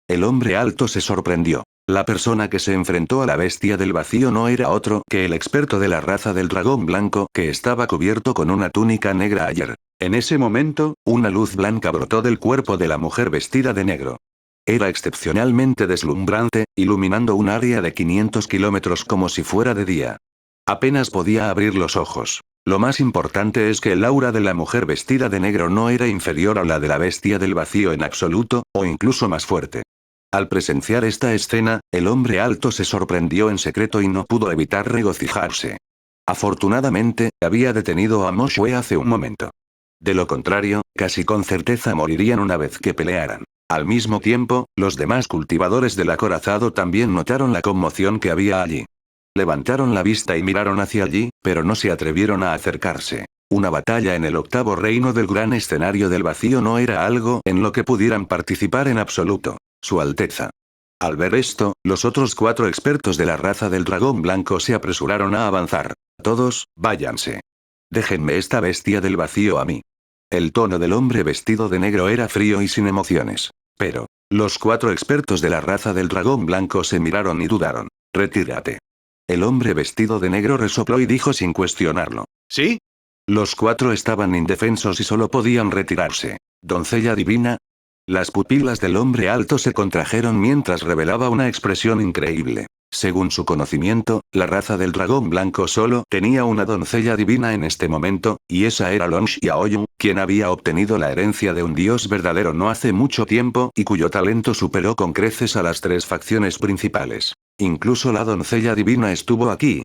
A: El hombre alto se sorprendió. La persona que se enfrentó a la bestia del vacío no era otro que el experto de la raza del dragón blanco que estaba cubierto con una túnica negra ayer. En ese momento, una luz blanca brotó del cuerpo de la mujer vestida de negro. Era excepcionalmente deslumbrante, iluminando un área de 500 kilómetros como si fuera de día. Apenas podía abrir los ojos. Lo más importante es que el aura de la mujer vestida de negro no era inferior a la de la bestia del vacío en absoluto, o incluso más fuerte. Al presenciar esta escena, el hombre alto se sorprendió en secreto y no pudo evitar regocijarse. Afortunadamente, había detenido a Moshue hace un momento. De lo contrario, casi con certeza morirían una vez que pelearan. Al mismo tiempo, los demás cultivadores del acorazado también notaron la conmoción que había allí. Levantaron la vista y miraron hacia allí, pero no se atrevieron a acercarse. Una batalla en el 8.º reino del gran escenario del vacío no era algo en lo que pudieran participar en absoluto. Su Alteza. Al ver esto, los otros 4 expertos de la raza del dragón blanco se apresuraron a avanzar. Todos, váyanse. Déjenme esta bestia del vacío a mí. El tono del hombre vestido de negro era frío y sin emociones. Pero, los 4 expertos de la raza del dragón blanco se miraron y dudaron. Retírate. El hombre vestido de negro resopló y dijo sin cuestionarlo.
B: ¿Sí?
A: Los 4 estaban indefensos y solo podían retirarse. ¿Doncella divina? Las pupilas del hombre alto se contrajeron mientras revelaba una expresión increíble. Según su conocimiento, la raza del dragón blanco solo tenía una doncella divina en este momento, y esa era Long Xiaoyu, quien había obtenido la herencia de un dios verdadero no hace mucho tiempo y cuyo talento superó con creces a las 3 facciones principales. Incluso la doncella divina estuvo aquí.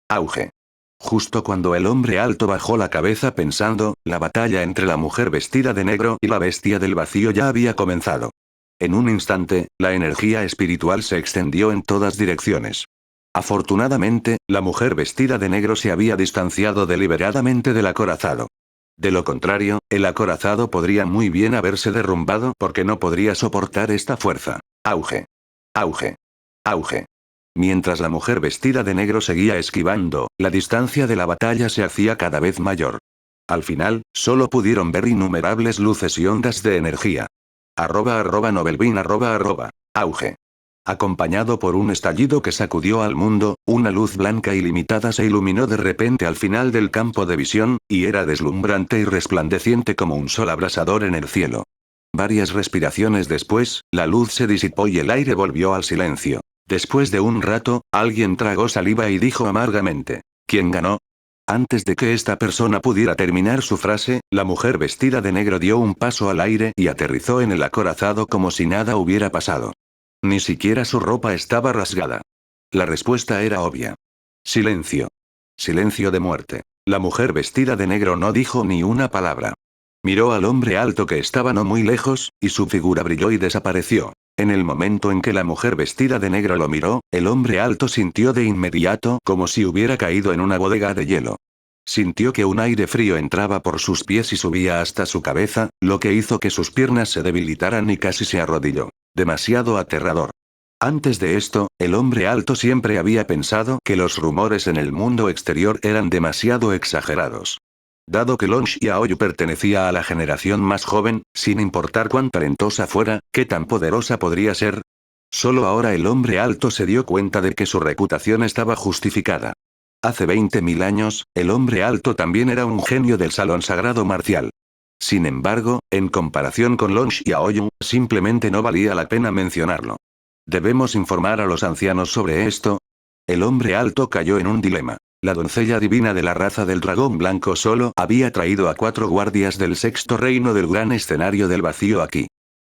A: Auge. Justo cuando el hombre alto bajó la cabeza pensando, la batalla entre la mujer vestida de negro y la bestia del vacío ya había comenzado. En un instante, la energía espiritual se extendió en todas direcciones. Afortunadamente, la mujer vestida de negro se había distanciado deliberadamente del acorazado. De lo contrario, el acorazado podría muy bien haberse derrumbado porque no podría soportar esta fuerza. Auge. Auge. Auge. Mientras la mujer vestida de negro seguía esquivando, la distancia de la batalla se hacía cada vez mayor. Al final, solo pudieron ver innumerables luces y ondas de energía. @Novelbin auge. Acompañado por un estallido que sacudió al mundo, una luz blanca ilimitada se iluminó de repente al final del campo de visión, y era deslumbrante y resplandeciente como un sol abrasador en el cielo. Varias respiraciones después, la luz se disipó y el aire volvió al silencio. Después de un rato, alguien tragó saliva y dijo amargamente. ¿Quién ganó? Antes de que esta persona pudiera terminar su frase, la mujer vestida de negro dio un paso al aire y aterrizó en el acorazado como si nada hubiera pasado. Ni siquiera su ropa estaba rasgada. La respuesta era obvia. Silencio. Silencio de muerte. La mujer vestida de negro no dijo ni una palabra. Miró al hombre alto que estaba no muy lejos, y su figura brilló y desapareció. En el momento en que la mujer vestida de negro lo miró, el hombre alto sintió de inmediato como si hubiera caído en una bodega de hielo. Sintió que un aire frío entraba por sus pies y subía hasta su cabeza, lo que hizo que sus piernas se debilitaran y casi se arrodilló. Demasiado aterrador. Antes de esto, el hombre alto siempre había pensado que los rumores en el mundo exterior eran demasiado exagerados. Dado que Long Xiaoyu pertenecía a la generación más joven, sin importar cuán talentosa fuera, qué tan poderosa podría ser. Solo ahora el hombre alto se dio cuenta de que su reputación estaba justificada. Hace 20.000 años, el hombre alto también era un genio del salón sagrado marcial. Sin embargo, en comparación con Long Xiaoyu, simplemente no valía la pena mencionarlo. ¿Debemos informar a los ancianos sobre esto? El hombre alto cayó en un dilema. La doncella divina de la raza del dragón blanco solo había traído a 4 guardias del sexto reino del gran escenario del vacío aquí.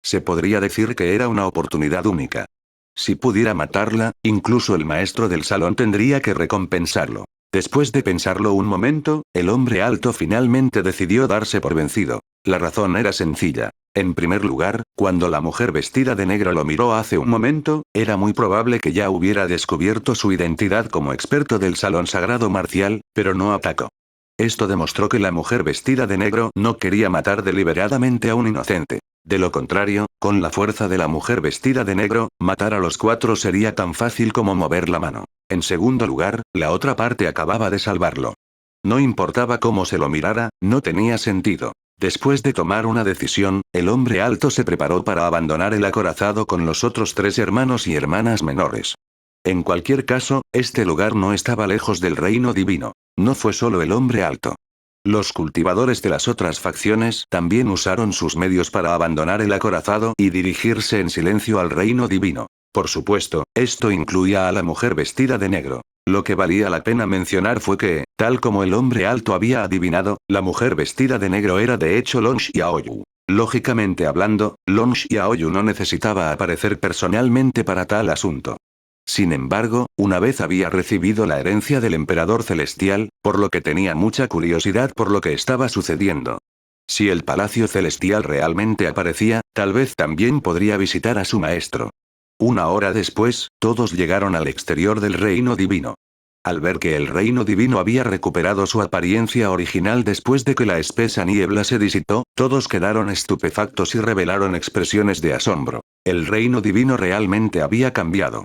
A: Se podría decir que era una oportunidad única. Si pudiera matarla, incluso el maestro del salón tendría que recompensarlo. Después de pensarlo un momento, el hombre alto finalmente decidió darse por vencido. La razón era sencilla. En primer lugar, cuando la mujer vestida de negro lo miró hace un momento, era muy probable que ya hubiera descubierto su identidad como experto del salón sagrado marcial, pero no atacó. Esto demostró que la mujer vestida de negro no quería matar deliberadamente a un inocente. De lo contrario, con la fuerza de la mujer vestida de negro, matar a los 4 sería tan fácil como mover la mano. En segundo lugar, la otra parte acababa de salvarlo. No importaba cómo se lo mirara, no tenía sentido. Después de tomar una decisión, el hombre alto se preparó para abandonar el acorazado con los otros 3 hermanos y hermanas menores. En cualquier caso, este lugar no estaba lejos del reino divino. No fue solo el hombre alto. Los cultivadores de las otras facciones también usaron sus medios para abandonar el acorazado y dirigirse en silencio al reino divino. Por supuesto, esto incluía a la mujer vestida de negro. Lo que valía la pena mencionar fue que, tal como el hombre alto había adivinado, la mujer vestida de negro era de hecho Long Xiaoyu. Lógicamente hablando, Long Xiaoyu no necesitaba aparecer personalmente para tal asunto. Sin embargo, una vez había recibido la herencia del emperador celestial, por lo que tenía mucha curiosidad por lo que estaba sucediendo. Si el palacio celestial realmente aparecía, tal vez también podría visitar a su maestro. Una hora después, todos llegaron al exterior del reino divino. Al ver que el reino divino había recuperado su apariencia original después de que la espesa niebla se disipó, todos quedaron estupefactos y revelaron expresiones de asombro. El reino divino realmente había cambiado.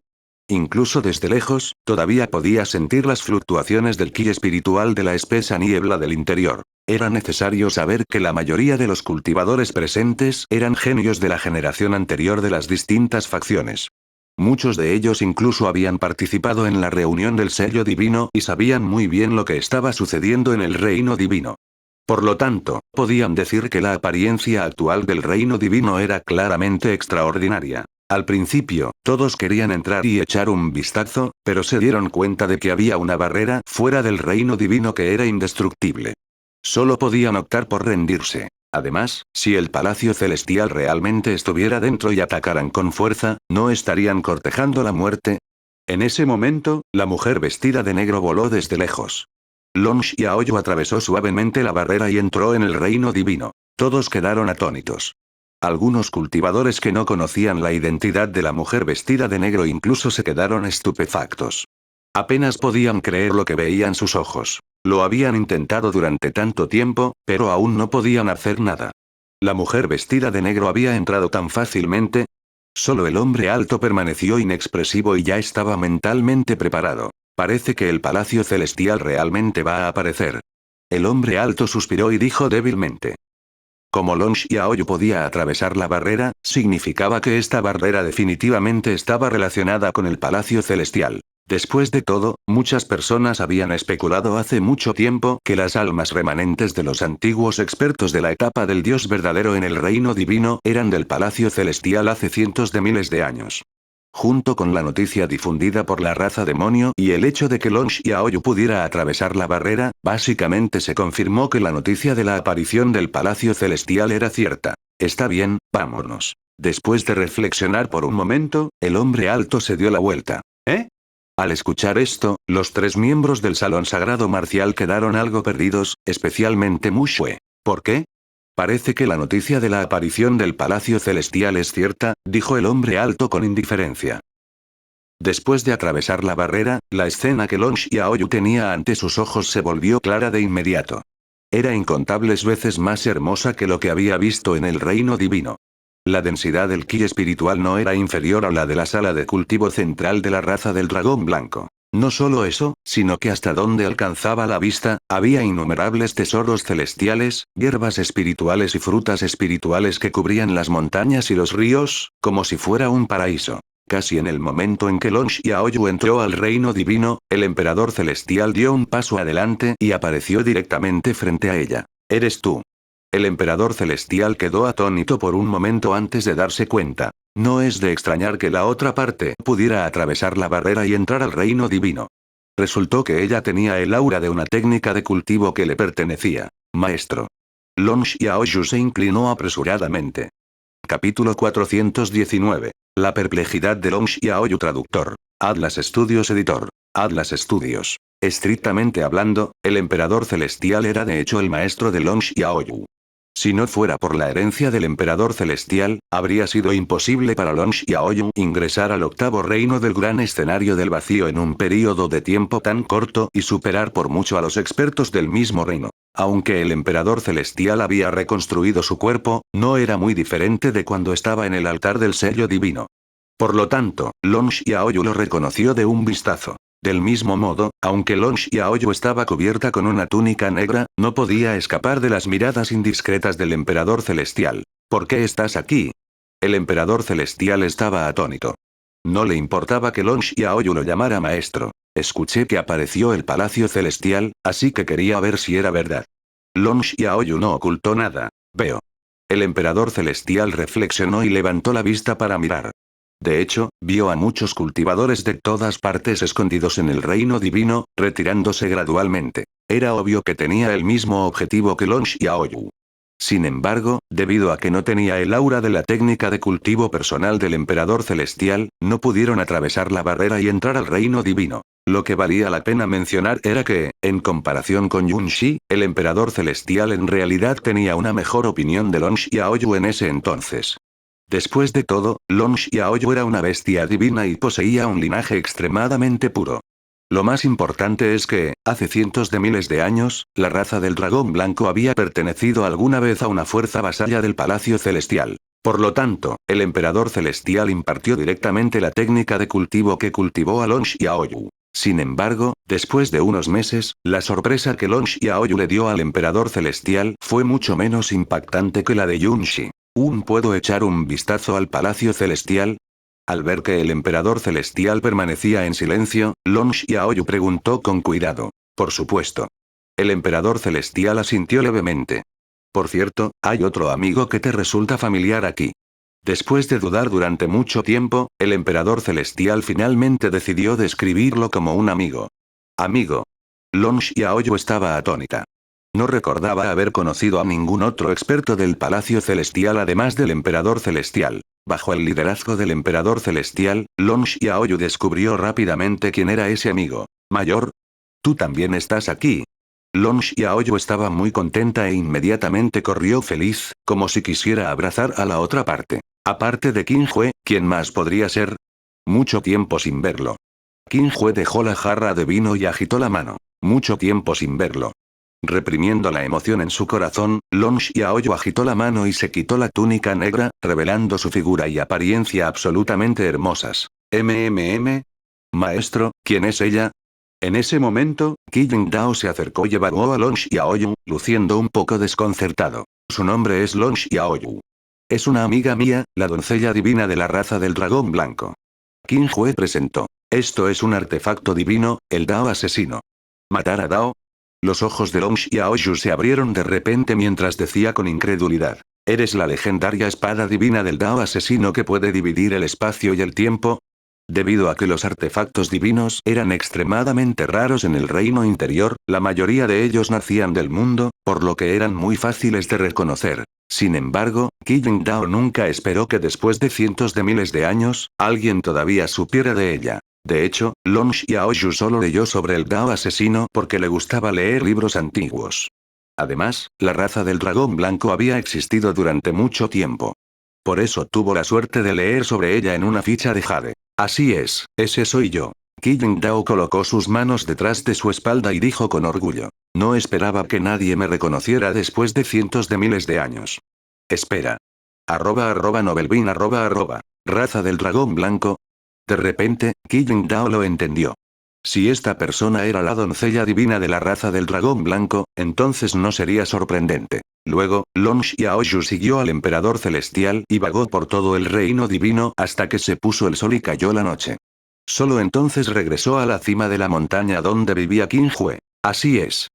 A: Incluso desde lejos, todavía podía sentir las fluctuaciones del ki espiritual de la espesa niebla del interior. Era necesario saber que la mayoría de los cultivadores presentes eran genios de la generación anterior de las distintas facciones. Muchos de ellos incluso habían participado en la reunión del sello divino y sabían muy bien lo que estaba sucediendo en el reino divino. Por lo tanto, podían decir que la apariencia actual del reino divino era claramente extraordinaria. Al principio, todos querían entrar y echar un vistazo, pero se dieron cuenta de que había una barrera fuera del reino divino que era indestructible. Solo podían optar por rendirse. Además, si el palacio celestial realmente estuviera dentro y atacaran con fuerza, ¿no estarían cortejando la muerte? En ese momento, la mujer vestida de negro voló desde lejos. Long Xiaoyu atravesó suavemente la barrera y entró en el reino divino. Todos quedaron atónitos. Algunos cultivadores que no conocían la identidad de la mujer vestida de negro incluso se quedaron estupefactos. Apenas podían creer lo que veían sus ojos. Lo habían intentado durante tanto tiempo, pero aún no podían hacer nada. La mujer vestida de negro había entrado tan fácilmente. Solo el hombre alto permaneció inexpresivo y ya estaba mentalmente preparado. Parece que el palacio celestial realmente va a aparecer. El hombre alto suspiró y dijo débilmente. Como Long Xiaoyu podía atravesar la barrera, significaba que esta barrera definitivamente estaba relacionada con el palacio celestial. Después de todo, muchas personas habían especulado hace mucho tiempo que las almas remanentes de los antiguos expertos de la etapa del Dios verdadero en el reino divino eran del palacio celestial hace cientos de miles de años. Junto con la noticia difundida por la raza demonio y el hecho de que Long Xiaoyu pudiera atravesar la barrera, básicamente se confirmó que la noticia de la aparición del palacio celestial era cierta. Está bien, vámonos. Después de reflexionar por un momento, el hombre alto se dio la vuelta. ¿Eh? Al escuchar esto, los tres miembros del salón sagrado marcial quedaron algo perdidos, especialmente Mu Xue. ¿Por qué? Parece que la noticia de la aparición del palacio celestial es cierta, dijo el hombre alto con indiferencia. Después de atravesar la barrera, la escena que Long Xiaoyu tenía ante sus ojos se volvió clara de inmediato. Era incontables veces más hermosa que lo que había visto en el reino divino. La densidad del ki espiritual no era inferior a la de la sala de cultivo central de la raza del dragón blanco. No solo eso, sino que hasta donde alcanzaba la vista, había innumerables tesoros celestiales, hierbas espirituales y frutas espirituales que cubrían las montañas y los ríos, como si fuera un paraíso. Casi en el momento en que Long Xiaoyu entró al reino divino, el emperador celestial dio un paso adelante y apareció directamente frente a ella. ¿Eres tú? El emperador celestial quedó atónito por un momento antes de darse cuenta. No es de extrañar que la otra parte pudiera atravesar la barrera y entrar al reino divino. Resultó que ella tenía el aura de una técnica de cultivo que le pertenecía. Maestro. Long Xiaoyu se inclinó apresuradamente. Capítulo 419. La perplejidad de Long Xiaoyu traductor. Atlas Studios editor. Atlas Studios. Estrictamente hablando, el emperador celestial era de hecho el maestro de Long Xiaoyu. Si no fuera por la herencia del emperador celestial, habría sido imposible para Long Xiaoyu ingresar al octavo reino del gran escenario del vacío en un período de tiempo tan corto y superar por mucho a los expertos del mismo reino. Aunque el emperador celestial había reconstruido su cuerpo, no era muy diferente de cuando estaba en el altar del sello divino. Por lo tanto, Long Xiaoyu lo reconoció de un vistazo. Del mismo modo, aunque Long Xiaoyu estaba cubierta con una túnica negra, no podía escapar de las miradas indiscretas del emperador celestial. ¿Por qué estás aquí? El emperador celestial estaba atónito. No le importaba que Long Xiaoyu lo llamara maestro. Escuché que apareció el palacio celestial, así que quería ver si era verdad. Long Xiaoyu no ocultó nada. Veo. El emperador celestial reflexionó y levantó la vista para mirar. De hecho, vio a muchos cultivadores de todas partes escondidos en el reino divino, retirándose gradualmente. Era obvio que tenía el mismo objetivo que Long Xiaoyu. Sin embargo, debido a que no tenía el aura de la técnica de cultivo personal del emperador celestial, no pudieron atravesar la barrera y entrar al reino divino. Lo que valía la pena mencionar era que, en comparación con Yun Shi, el emperador celestial en realidad tenía una mejor opinión de Long Xiaoyu en ese entonces. Después de todo, Long Xiaoyu era una bestia divina y poseía un linaje extremadamente puro. Lo más importante es que, hace cientos de miles de años, la raza del dragón blanco había pertenecido alguna vez a una fuerza vasalla del Palacio Celestial. Por lo tanto, el emperador celestial impartió directamente la técnica de cultivo que cultivó a Long Xiaoyu. Sin embargo, después de unos meses, la sorpresa que Long Xiaoyu le dio al Emperador Celestial fue mucho menos impactante que la de Yunxi. ¿Puedo echar un vistazo al Palacio Celestial? Al ver que el Emperador Celestial permanecía en silencio, Long Xiaoyu preguntó con cuidado. Por supuesto. El Emperador Celestial asintió levemente. Por cierto, hay otro amigo que te resulta familiar aquí. Después de dudar durante mucho tiempo, el Emperador Celestial finalmente decidió describirlo como un amigo. Amigo. Long Xiaoyu estaba atónita. No recordaba haber conocido a ningún otro experto del Palacio Celestial además del Emperador Celestial. Bajo el liderazgo del Emperador Celestial, Long Xiaoyu descubrió rápidamente quién era ese amigo. Mayor. ¿Tú también estás aquí? Long Xiaoyu estaba muy contenta e inmediatamente corrió feliz, como si quisiera abrazar a la otra parte. Aparte de Qin Hue, ¿quién más podría ser? Mucho tiempo sin verlo. Qin Hue dejó la jarra de vino y agitó la mano. Mucho tiempo sin verlo. Reprimiendo la emoción en su corazón, Long Xiaoyu agitó la mano y se quitó la túnica negra, revelando su figura y apariencia absolutamente hermosas. Maestro, ¿quién es ella? En ese momento, Qi Yingdao se acercó y evaluó a Long Xiaoyu, luciendo un poco desconcertado. Su nombre es Long Xiaoyu. Es una amiga mía, la doncella divina de la raza del dragón blanco. Qin Hue presentó. Esto es un artefacto divino, el Dao asesino. ¿Matar a Dao? Los ojos de Long Xiaoyu se abrieron de repente mientras decía con incredulidad. ¿Eres la legendaria espada divina del Dao asesino que puede dividir el espacio y el tiempo? Debido a que los artefactos divinos eran extremadamente raros en el reino interior, la mayoría de ellos nacían del mundo, por lo que eran muy fáciles de reconocer. Sin embargo, Qi Yingdao nunca esperó que después de cientos de miles de años, alguien todavía supiera de ella. De hecho, Long Xiaoyu solo leyó sobre el Dao asesino porque le gustaba leer libros antiguos. Además, la raza del dragón blanco había existido durante mucho tiempo. Por eso tuvo la suerte de leer sobre ella en una ficha de Jade. Así es, ese soy yo. Qi Yingdao colocó sus manos detrás de su espalda y dijo con orgullo. No esperaba que nadie me reconociera después de cientos de miles de años. Espera. @Novelbean Raza del dragón blanco. De repente, Qi Yingdao lo entendió. Si esta persona era la doncella divina de la raza del dragón blanco, entonces no sería sorprendente. Luego, Long Xiaoyu siguió al Emperador Celestial y vagó por todo el reino divino hasta que se puso el sol y cayó la noche. Solo entonces regresó a la cima de la montaña donde vivía Qin Hue. Así es.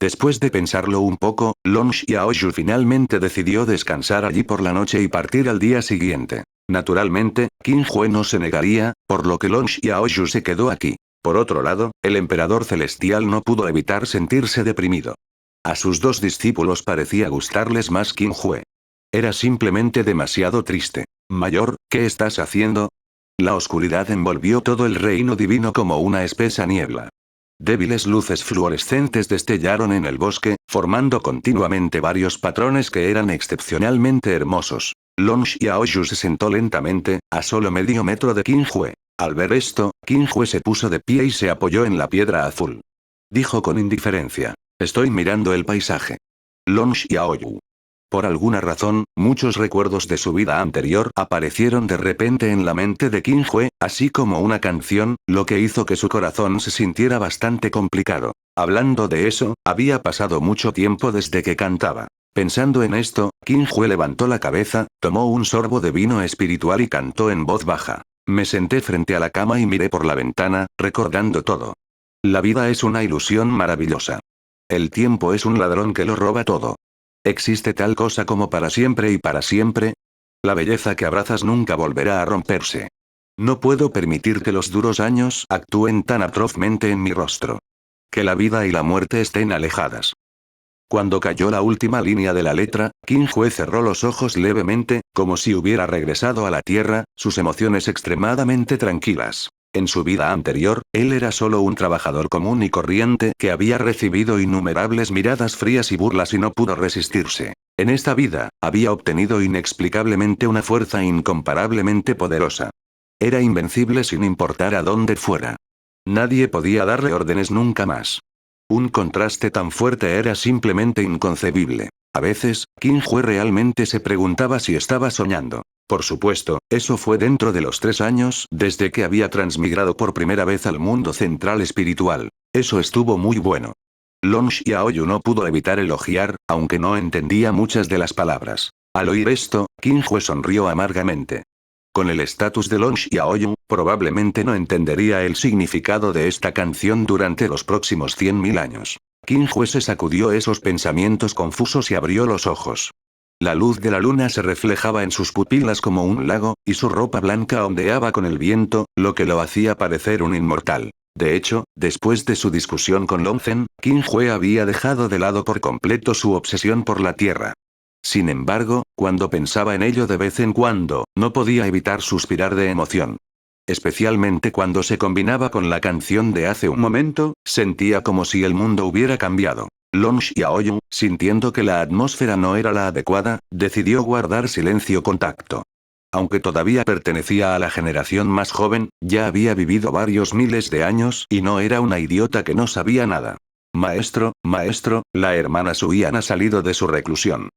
A: Después de pensarlo un poco, Long Xiaoyu finalmente decidió descansar allí por la noche y partir al día siguiente. Naturalmente, Qin Hue no se negaría, por lo que Long Xiaoyu se quedó aquí. Por otro lado, el Emperador Celestial no pudo evitar sentirse deprimido. A sus dos discípulos parecía gustarles más Qin Hue. Era simplemente demasiado triste. Mayor, ¿qué estás haciendo? La oscuridad envolvió todo el reino divino como una espesa niebla. Débiles luces fluorescentes destellaron en el bosque, formando continuamente varios patrones que eran excepcionalmente hermosos. Long Xiaoyu se sentó lentamente, a solo medio metro de Qin Hue. Al ver esto, Qin Hue se puso de pie y se apoyó en la piedra azul. Dijo con indiferencia. Estoy mirando el paisaje. Long Xiaoyu. Por alguna razón, muchos recuerdos de su vida anterior aparecieron de repente en la mente de Qin Hue, así como una canción, lo que hizo que su corazón se sintiera bastante complicado. Hablando de eso, había pasado mucho tiempo desde que cantaba. Pensando en esto, Qin Hue levantó la cabeza, tomó un sorbo de vino espiritual y cantó en voz baja. Me senté frente a la cama y miré por la ventana, recordando todo. La vida es una ilusión maravillosa. El tiempo es un ladrón que lo roba todo. ¿Existe tal cosa como para siempre y para siempre? La belleza que abrazas nunca volverá a romperse. No puedo permitir que los duros años actúen tan atrozmente en mi rostro. Que la vida y la muerte estén alejadas. Cuando cayó la última línea de la letra, Qin Hue cerró los ojos levemente, como si hubiera regresado a la tierra, sus emociones extremadamente tranquilas. En su vida anterior, él era solo un trabajador común y corriente que había recibido innumerables miradas frías y burlas y no pudo resistirse. En esta vida, había obtenido inexplicablemente una fuerza incomparablemente poderosa. Era invencible sin importar a dónde fuera. Nadie podía darle órdenes nunca más. Un contraste tan fuerte era simplemente inconcebible. A veces, Qin Hue realmente se preguntaba si estaba soñando. Por supuesto, eso fue dentro de los 3 años desde que había transmigrado por primera vez al mundo central espiritual. Eso estuvo muy bueno. Long Xiaoyu no pudo evitar elogiar, aunque no entendía muchas de las palabras. Al oír esto, Qin Hue sonrió amargamente. Con el estatus de Long Xiaoyu, probablemente no entendería el significado de esta canción durante los próximos 100.000 años. Qin Hue se sacudió esos pensamientos confusos y abrió los ojos. La luz de la luna se reflejaba en sus pupilas como un lago, y su ropa blanca ondeaba con el viento, lo que lo hacía parecer un inmortal. De hecho, después de su discusión con Long Zhen, Qin Hue había dejado de lado por completo su obsesión por la tierra. Sin embargo, cuando pensaba en ello de vez en cuando, no podía evitar suspirar de emoción. Especialmente cuando se combinaba con la canción de hace un momento, sentía como si el mundo hubiera cambiado. Long Xiaoyu, sintiendo que la atmósfera no era la adecuada, decidió guardar silencio con tacto. Aunque todavía pertenecía a la generación más joven, ya había vivido varios miles de años y no era una idiota que no sabía nada. Maestro, la hermana Suyan ha salido de su reclusión.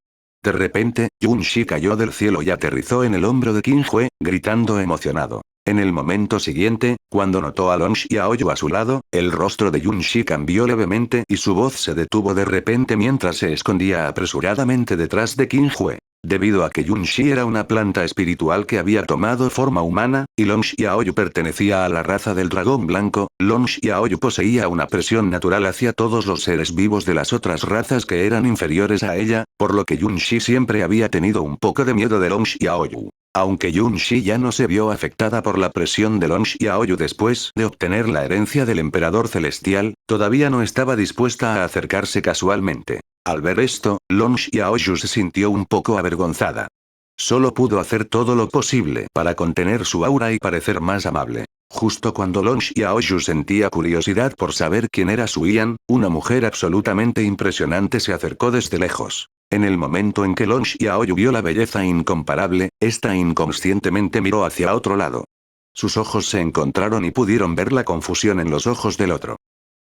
A: De repente, Yun Shi cayó del cielo y aterrizó en el hombro de Qin Hue, gritando emocionado. En el momento siguiente, cuando notó a Long Xiaoyu a su lado, el rostro de Yun Shi cambió levemente y su voz se detuvo de repente mientras se escondía apresuradamente detrás de Qin Hue. Debido a que Yun Shi era una planta espiritual que había tomado forma humana, y Long Xiaoyu pertenecía a la raza del dragón blanco, Long Xiaoyu poseía una presión natural hacia todos los seres vivos de las otras razas que eran inferiores a ella, por lo que Yun Shi siempre había tenido un poco de miedo de Long Xiaoyu. Aunque Yun Shi ya no se vio afectada por la presión de Long Xiaoyu después de obtener la herencia del emperador celestial, todavía no estaba dispuesta a acercarse casualmente. Al ver esto, Long Xiaoyu se sintió un poco avergonzada. Solo pudo hacer todo lo posible para contener su aura y parecer más amable. Justo cuando Long Xiaoyu sentía curiosidad por saber quién era Suyan, una mujer absolutamente impresionante se acercó desde lejos. En el momento en que Long Xiaoyu vio la belleza incomparable, esta inconscientemente miró hacia otro lado. Sus ojos se encontraron y pudieron ver la confusión en los ojos del otro.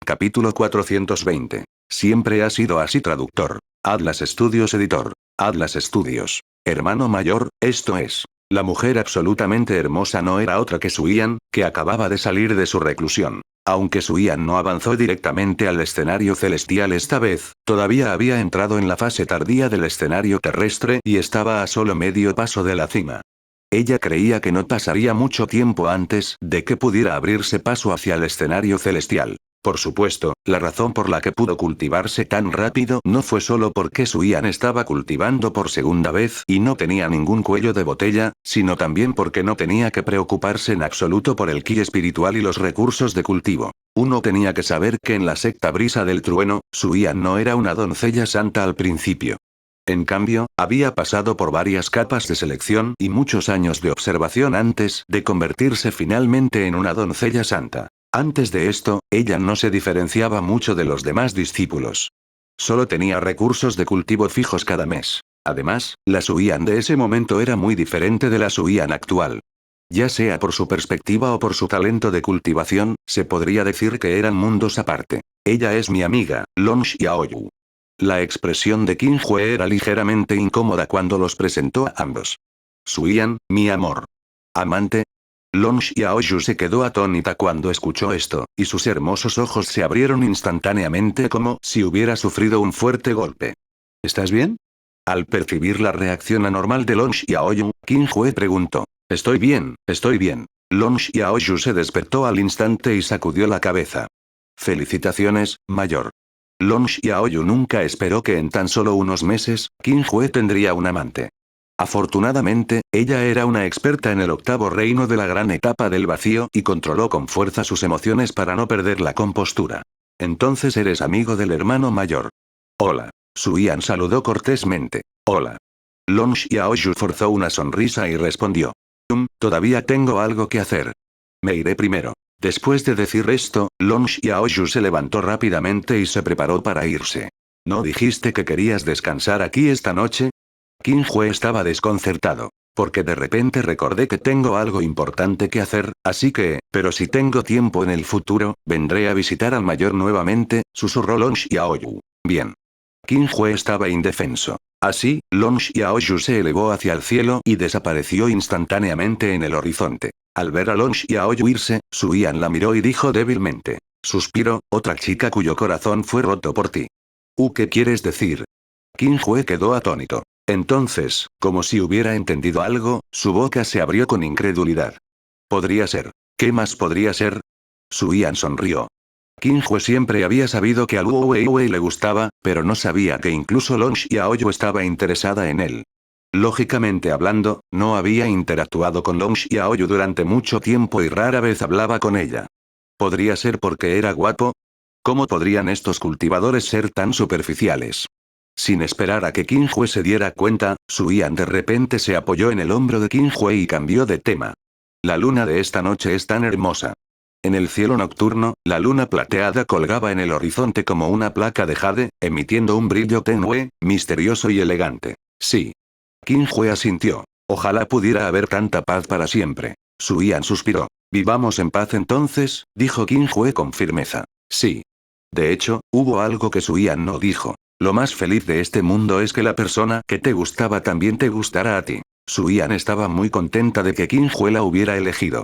A: Capítulo 420. Siempre ha sido así. Traductor. Atlas Studios Editor. Atlas Studios. Hermano mayor, esto es. La mujer absolutamente hermosa no era otra que Suyan, que acababa de salir de su reclusión. Aunque Suyan no avanzó directamente al escenario celestial esta vez, todavía había entrado en la fase tardía del escenario terrestre y estaba a solo medio paso de la cima. Ella creía que no pasaría mucho tiempo antes de que pudiera abrirse paso hacia el escenario celestial. Por supuesto, la razón por la que pudo cultivarse tan rápido no fue solo porque Suyan estaba cultivando por segunda vez y no tenía ningún cuello de botella, sino también porque no tenía que preocuparse en absoluto por el ki espiritual y los recursos de cultivo. Uno tenía que saber que en la secta Brisa del Trueno, Suyan no era una doncella santa al principio. En cambio, había pasado por varias capas de selección y muchos años de observación antes de convertirse finalmente en una doncella santa. Antes de esto, ella no se diferenciaba mucho de los demás discípulos. Solo tenía recursos de cultivo fijos cada mes. Además, la Suyan de ese momento era muy diferente de la Suyan actual. Ya sea por su perspectiva o por su talento de cultivación, se podría decir que eran mundos aparte. Ella es mi amiga, Long Xiaoyu. La expresión de Qin Hue era ligeramente incómoda cuando los presentó a ambos. Suyan, mi amor. Amante. Long Xiaoyu se quedó atónita cuando escuchó esto, y sus hermosos ojos se abrieron instantáneamente como si hubiera sufrido un fuerte golpe. ¿Estás bien? Al percibir la reacción anormal de Long Xiaoyu, Qin Hue preguntó. Estoy bien, estoy bien. Long Xiaoyu se despertó al instante y sacudió la cabeza. Felicitaciones, mayor. Long Xiaoyu nunca esperó que en tan solo unos meses, Qin Hue tendría un amante. Afortunadamente, ella era una experta en el octavo reino de la gran etapa del vacío y controló con fuerza sus emociones para no perder la compostura. Entonces eres amigo del hermano mayor. Hola. Suyan saludó cortésmente. Hola. Long Xiaoyu forzó una sonrisa y respondió. Todavía tengo algo que hacer. Me iré primero. Después de decir esto, Long Xiaoyu se levantó rápidamente y se preparó para irse. ¿No dijiste que querías descansar aquí esta noche? Qin Hue estaba desconcertado. Porque de repente recordé que tengo algo importante que hacer, así que, pero si tengo tiempo en el futuro, vendré a visitar al mayor nuevamente, susurró Long Xiaoyu. Bien. Qin Hue estaba indefenso. Así, Long Xiaoyu se elevó hacia el cielo y desapareció instantáneamente en el horizonte. Al ver a Long Xiaoyu irse, Su Yan la miró y dijo débilmente. Suspiro, otra chica cuyo corazón fue roto por ti. ¿Qué quieres decir? Qin Hue quedó atónito. Entonces, como si hubiera entendido algo, su boca se abrió con incredulidad. Podría ser. ¿Qué más podría ser? Su Yan sonrió. Qin Hue siempre había sabido que a Luo Weiwei le gustaba, pero no sabía que incluso Long Xiaoyu estaba interesada en él. Lógicamente hablando, no había interactuado con Long Xiaoyu durante mucho tiempo y rara vez hablaba con ella. ¿Podría ser porque era guapo? ¿Cómo podrían estos cultivadores ser tan superficiales? Sin esperar a que Qin Hue se diera cuenta, Su Yan de repente se apoyó en el hombro de Qin Hue y cambió de tema. La luna de esta noche es tan hermosa. En el cielo nocturno, la luna plateada colgaba en el horizonte como una placa de jade, emitiendo un brillo tenue, misterioso y elegante. Sí. Qin Hue asintió. Ojalá pudiera haber tanta paz para siempre. Su Yan suspiró. Vivamos en paz entonces, dijo Qin Hue con firmeza. Sí. De hecho, hubo algo que Su Yan no dijo. Lo más feliz de este mundo es que la persona que te gustaba también te gustará a ti. Su Yan estaba muy contenta de que Qin Hue la hubiera elegido.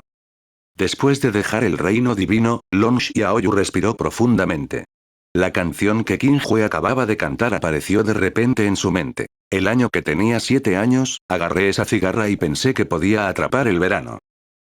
A: Después de dejar el reino divino, Long Xiaoyu respiró profundamente. La canción que Qin Hue acababa de cantar apareció de repente en su mente. El año que tenía 7 años, agarré esa cigarra y pensé que podía atrapar el verano.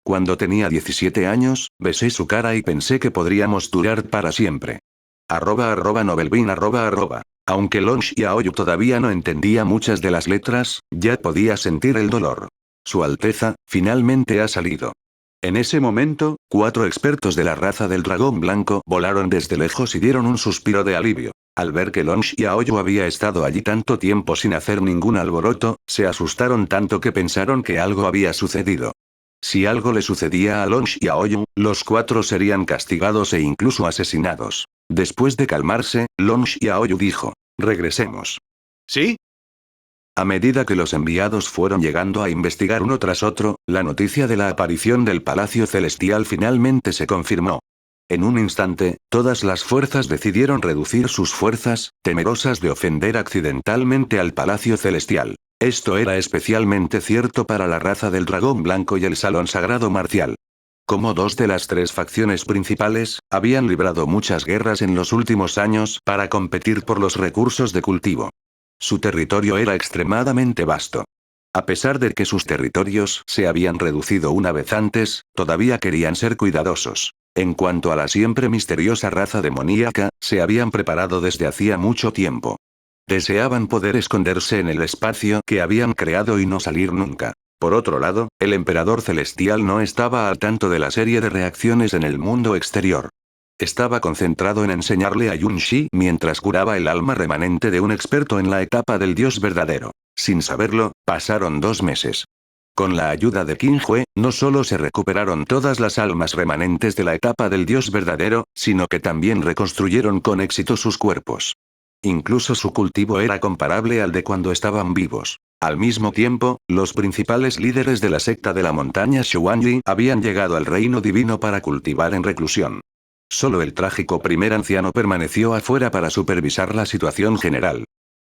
A: Cuando tenía 17 años, besé su cara y pensé que podríamos durar para siempre. @novelbean @. Aunque Long Xiaoyu todavía no entendía muchas de las letras, ya podía sentir el dolor. Su Alteza, finalmente ha salido. En ese momento, 4 expertos de la raza del dragón blanco volaron desde lejos y dieron un suspiro de alivio. Al ver que Long Xiaoyu había estado allí tanto tiempo sin hacer ningún alboroto, se asustaron tanto que pensaron que algo había sucedido. Si algo le sucedía a Long Xiaoyu, los 4 serían castigados e incluso asesinados. Después de calmarse, Long Xiaoyu dijo: regresemos. ¿Sí? A medida que los enviados fueron llegando a investigar uno tras otro, la noticia de la aparición del Palacio Celestial finalmente se confirmó. En un instante, todas las fuerzas decidieron reducir sus fuerzas, temerosas de ofender accidentalmente al Palacio Celestial. Esto era especialmente cierto para la raza del dragón blanco y el Salón Sagrado Marcial. Como 2 de las 3 facciones principales, habían librado muchas guerras en los últimos años para competir por los recursos de cultivo. Su territorio era extremadamente vasto. A pesar de que sus territorios se habían reducido una vez antes, todavía querían ser cuidadosos. En cuanto a la siempre misteriosa raza demoníaca, se habían preparado desde hacía mucho tiempo. Deseaban poder esconderse en el espacio que habían creado y no salir nunca. Por otro lado, el emperador celestial no estaba al tanto de la serie de reacciones en el mundo exterior. Estaba concentrado en enseñarle a Yunxi mientras curaba el alma remanente de un experto en la etapa del dios verdadero. Sin saberlo, pasaron 2 meses. Con la ayuda de Qin Hue, no solo se recuperaron todas las almas remanentes de la etapa del dios verdadero, sino que también reconstruyeron con éxito sus cuerpos. Incluso su cultivo era comparable al de cuando estaban vivos. Al mismo tiempo, los principales líderes de la secta de la montaña Xuanyi habían llegado al reino divino para cultivar en reclusión. Solo el trágico primer anciano permaneció afuera para supervisar la situación general.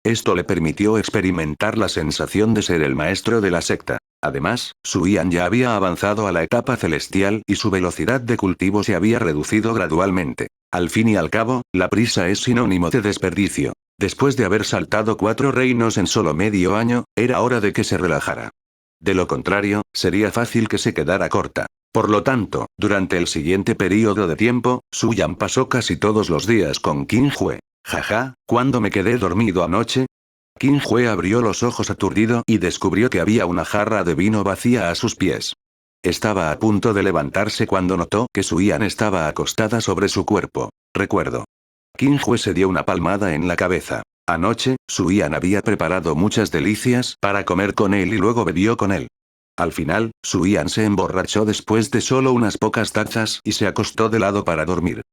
A: Esto le permitió experimentar la sensación de ser el maestro de la secta. Además, Su Yan ya había avanzado a la etapa celestial y su velocidad de cultivo se había reducido gradualmente. Al fin y al cabo, la prisa es sinónimo de desperdicio. Después de haber saltado 4 reinos en solo medio año, era hora de que se relajara. De lo contrario, sería fácil que se quedara corta. Por lo tanto, durante el siguiente período de tiempo, Su Yan pasó casi todos los días con Qin Hue. Jaja, ¿cuándo me quedé dormido anoche? Qin Hue abrió los ojos aturdido y descubrió que había una jarra de vino vacía a sus pies. Estaba a punto de levantarse cuando notó que Su Yan estaba acostada sobre su cuerpo. Recuerdo. Qin Hue se dio una palmada en la cabeza. Anoche, Su Yan había preparado muchas delicias para comer con él y luego bebió con él. Al final, Su Yan se emborrachó después de solo unas pocas tazas y se acostó de lado para dormir.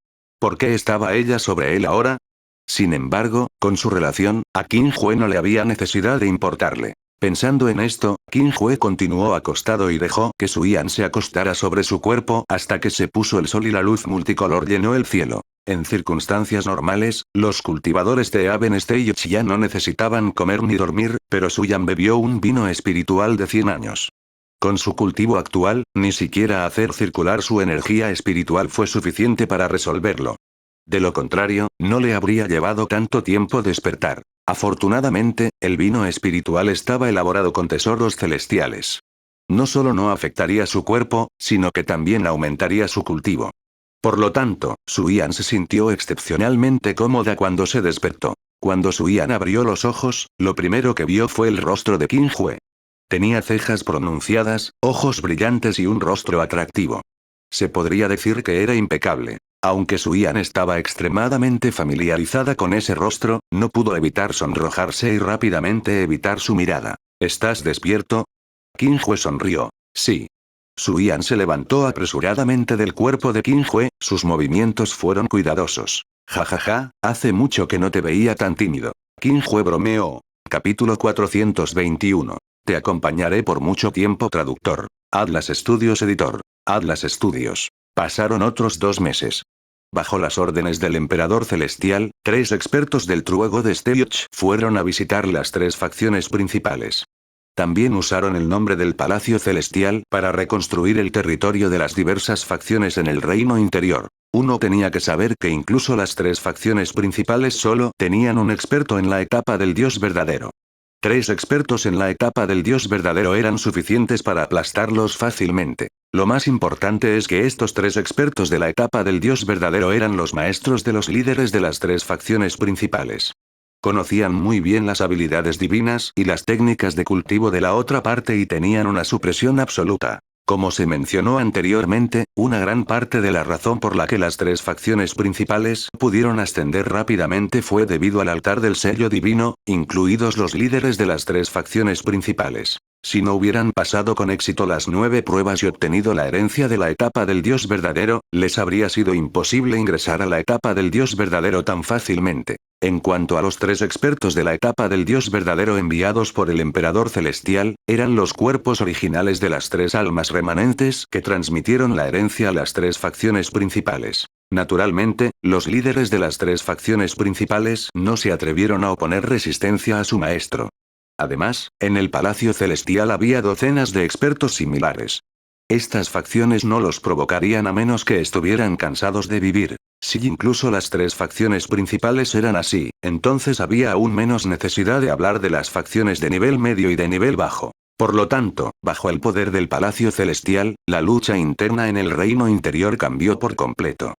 A: ¿Por qué estaba ella sobre él ahora? Sin embargo, con su relación, a Qin Hue no le había necesidad de importarle. Pensando en esto, Qin Hue continuó acostado y dejó que Su Yan se acostara sobre su cuerpo hasta que se puso el sol y la luz multicolor llenó el cielo. En circunstancias normales, los cultivadores de Haven Stage ya no necesitaban comer ni dormir, pero Su Yan bebió un vino espiritual de 100 años. Con su cultivo actual, ni siquiera hacer circular su energía espiritual fue suficiente para resolverlo. De lo contrario, no le habría llevado tanto tiempo despertar. Afortunadamente, el vino espiritual estaba elaborado con tesoros celestiales. No solo no afectaría su cuerpo, sino que también aumentaría su cultivo. Por lo tanto, Su Yan se sintió excepcionalmente cómoda cuando se despertó. Cuando Su Yan abrió los ojos, lo primero que vio fue el rostro de Qin Hue. Tenía cejas pronunciadas, ojos brillantes y un rostro atractivo. Se podría decir que era impecable. Aunque Su Yan estaba extremadamente familiarizada con ese rostro, no pudo evitar sonrojarse y rápidamente evitar su mirada. ¿Estás despierto? Qin Hue sonrió. Sí. Su Yan se levantó apresuradamente del cuerpo de Qin Hue, sus movimientos fueron cuidadosos. Jajaja, hace mucho que no te veía tan tímido. Qin Hue bromeó. Capítulo 421. Te acompañaré por mucho tiempo, traductor. Atlas Studios editor. Atlas Studios. Pasaron otros 2 meses. Bajo las órdenes del Emperador Celestial, 3 expertos del Truego de Steyuch fueron a visitar las 3 facciones principales. También usaron el nombre del Palacio Celestial para reconstruir el territorio de las diversas facciones en el reino interior. Uno tenía que saber que incluso las 3 facciones principales solo tenían un experto en la etapa del Dios verdadero. 3 expertos en la etapa del Dios verdadero eran suficientes para aplastarlos fácilmente. Lo más importante es que estos 3 expertos de la etapa del Dios verdadero eran los maestros de los líderes de las 3 facciones principales. Conocían muy bien las habilidades divinas y las técnicas de cultivo de la otra parte y tenían una supresión absoluta. Como se mencionó anteriormente, una gran parte de la razón por la que las 3 facciones principales pudieron ascender rápidamente fue debido al altar del sello divino, incluidos los líderes de las 3 facciones principales. Si no hubieran pasado con éxito las 9 pruebas y obtenido la herencia de la etapa del Dios verdadero, les habría sido imposible ingresar a la etapa del Dios verdadero tan fácilmente. En cuanto a los 3 expertos de la etapa del Dios verdadero enviados por el Emperador Celestial, eran los cuerpos originales de las 3 almas remanentes que transmitieron la herencia a las 3 facciones principales. Naturalmente, los líderes de las 3 facciones principales no se atrevieron a oponer resistencia a su maestro. Además, en el Palacio Celestial había docenas de expertos similares. Estas facciones no los provocarían a menos que estuvieran cansados de vivir. Si incluso las 3 facciones principales eran así, entonces había aún menos necesidad de hablar de las facciones de nivel medio y de nivel bajo. Por lo tanto, bajo el poder del Palacio Celestial, la lucha interna en el reino interior cambió por completo.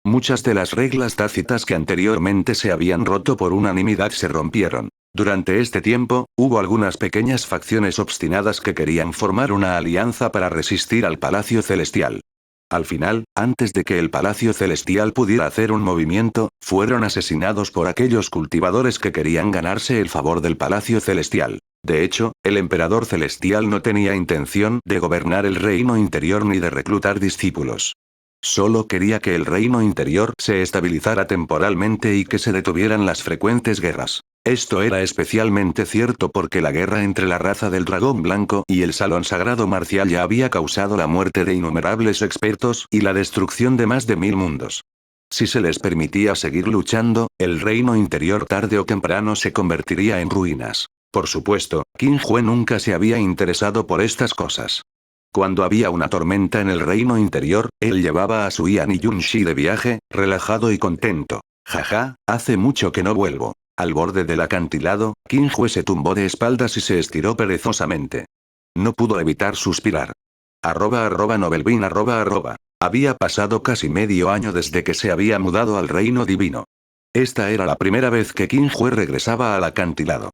A: Muchas de las reglas tácitas que anteriormente se habían roto por unanimidad se rompieron. Durante este tiempo, hubo algunas pequeñas facciones obstinadas que querían formar una alianza para resistir al Palacio Celestial. Al final, antes de que el Palacio Celestial pudiera hacer un movimiento, fueron asesinados por aquellos cultivadores que querían ganarse el favor del Palacio Celestial. De hecho, el Emperador Celestial no tenía intención de gobernar el reino interior ni de reclutar discípulos. Solo quería que el reino interior se estabilizara temporalmente y que se detuvieran las frecuentes guerras. Esto era especialmente cierto porque la guerra entre la raza del dragón blanco y el salón sagrado marcial ya había causado la muerte de innumerables expertos y la destrucción de más de 1000 mundos. Si se les permitía seguir luchando, el reino interior tarde o temprano se convertiría en ruinas. Por supuesto, Qin Hue nunca se había interesado por estas cosas. Cuando había una tormenta en el reino interior, él llevaba a Su Yan y Yunxi de viaje, relajado y contento. Jaja, hace mucho que no vuelvo. Al borde del acantilado, Qin Hue se tumbó de espaldas y se estiró perezosamente. No pudo evitar suspirar. @Novelbean @. Había pasado casi medio año desde que se había mudado al reino divino. Esta era la primera vez que Qin Hue regresaba al acantilado.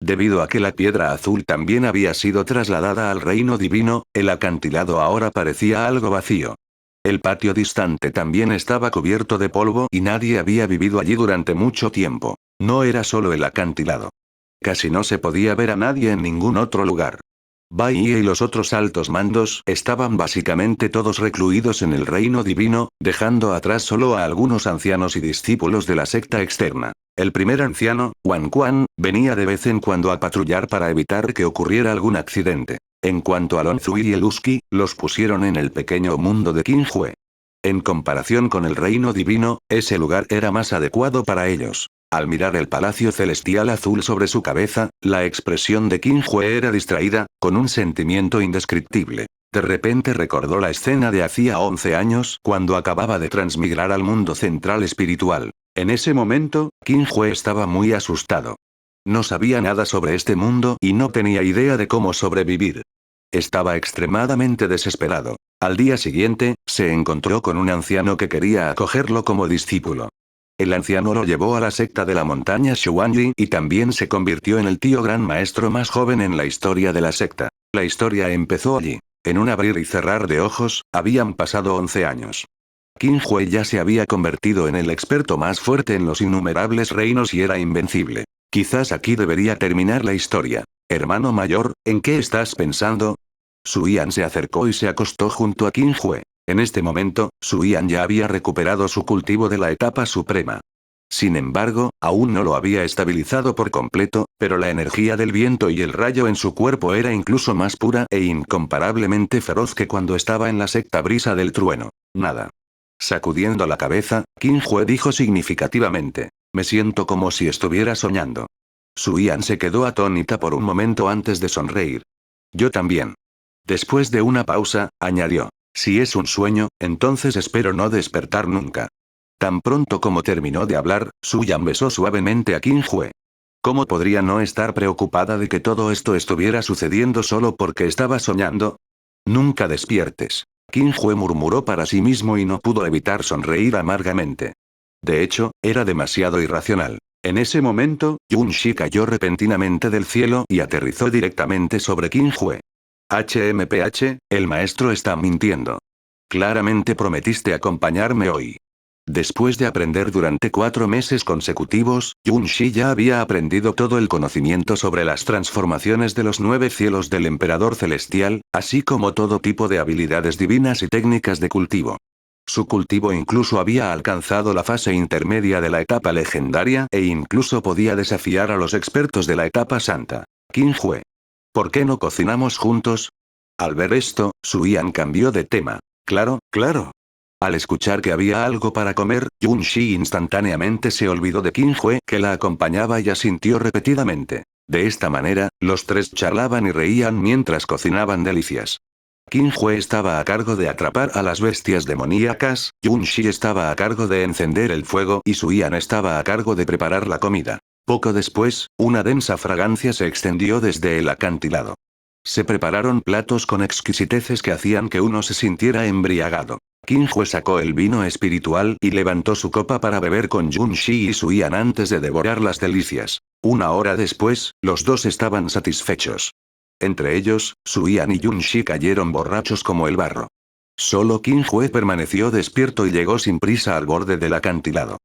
A: Debido a que la piedra azul también había sido trasladada al reino divino, el acantilado ahora parecía algo vacío. El patio distante también estaba cubierto de polvo y nadie había vivido allí durante mucho tiempo. No era solo el acantilado. Casi no se podía ver a nadie en ningún otro lugar. Bai Yi y los otros altos mandos estaban básicamente todos recluidos en el reino divino, dejando atrás solo a algunos ancianos y discípulos de la secta externa. El primer anciano, Wan Quan, venía de vez en cuando a patrullar para evitar que ocurriera algún accidente. En cuanto a Lon Zui y el Husky, los pusieron en el pequeño mundo de Qin Hue. En comparación con el reino divino, ese lugar era más adecuado para ellos. Al mirar el palacio celestial azul sobre su cabeza, la expresión de Qin Hue era distraída, con un sentimiento indescriptible. De repente recordó la escena de hacía 11 años, cuando acababa de transmigrar al mundo central espiritual. En ese momento, Qin Hue estaba muy asustado. No sabía nada sobre este mundo y no tenía idea de cómo sobrevivir. Estaba extremadamente desesperado. Al día siguiente, se encontró con un anciano que quería acogerlo como discípulo. El anciano lo llevó a la secta de la montaña Xuanyi y también se convirtió en el tío gran maestro más joven en la historia de la secta. La historia empezó allí. En un abrir y cerrar de ojos, habían pasado 11 años. Qin Hue ya se había convertido en el experto más fuerte en los innumerables reinos y era invencible. Quizás aquí debería terminar la historia. Hermano mayor, ¿en qué estás pensando? Su Yan se acercó y se acostó junto a Qin Hue. En este momento, Su Yan ya había recuperado su cultivo de la etapa suprema. Sin embargo, aún no lo había estabilizado por completo, pero la energía del viento y el rayo en su cuerpo era incluso más pura e incomparablemente feroz que cuando estaba en la secta brisa del trueno. Nada. Sacudiendo la cabeza, Qin Hue dijo significativamente: me siento como si estuviera soñando. Su Yan se quedó atónita por un momento antes de sonreír. Yo también. Después de una pausa, añadió: si es un sueño, entonces espero no despertar nunca. Tan pronto como terminó de hablar, Su Yan besó suavemente a Qin Hue. ¿Cómo podría no estar preocupada de que todo esto estuviera sucediendo solo porque estaba soñando? Nunca despiertes. Qin Hue murmuró para sí mismo y no pudo evitar sonreír amargamente. De hecho, era demasiado irracional. En ese momento, Yun Shi cayó repentinamente del cielo y aterrizó directamente sobre Qin Hue. HMPH, el maestro está mintiendo. Claramente prometiste acompañarme hoy. Después de aprender durante 4 meses consecutivos, Yun Shi ya había aprendido todo el conocimiento sobre las transformaciones de los 9 cielos del Emperador Celestial, así como todo tipo de habilidades divinas y técnicas de cultivo. Su cultivo incluso había alcanzado la fase intermedia de la etapa legendaria e incluso podía desafiar a los expertos de la etapa santa. Qin Hue. ¿Por qué no cocinamos juntos? Al ver esto, Su Yan cambió de tema. Claro, claro. Al escuchar que había algo para comer, Yun Shi instantáneamente se olvidó de Qin Hue que la acompañaba y asintió repetidamente. De esta manera, los tres charlaban y reían mientras cocinaban delicias. Qin Hue estaba a cargo de atrapar a las bestias demoníacas, Yun Shi estaba a cargo de encender el fuego y Su Yan estaba a cargo de preparar la comida. Poco después, una densa fragancia se extendió desde el acantilado. Se prepararon platos con exquisiteces que hacían que uno se sintiera embriagado. Qin Hue sacó el vino espiritual y levantó su copa para beber con Yun Shi y Su Yan antes de devorar las delicias. Una hora después, los dos estaban satisfechos. Entre ellos, Su Yan y Yun Shi cayeron borrachos como el barro. Solo Qin Hue permaneció despierto y llegó sin prisa al borde del acantilado.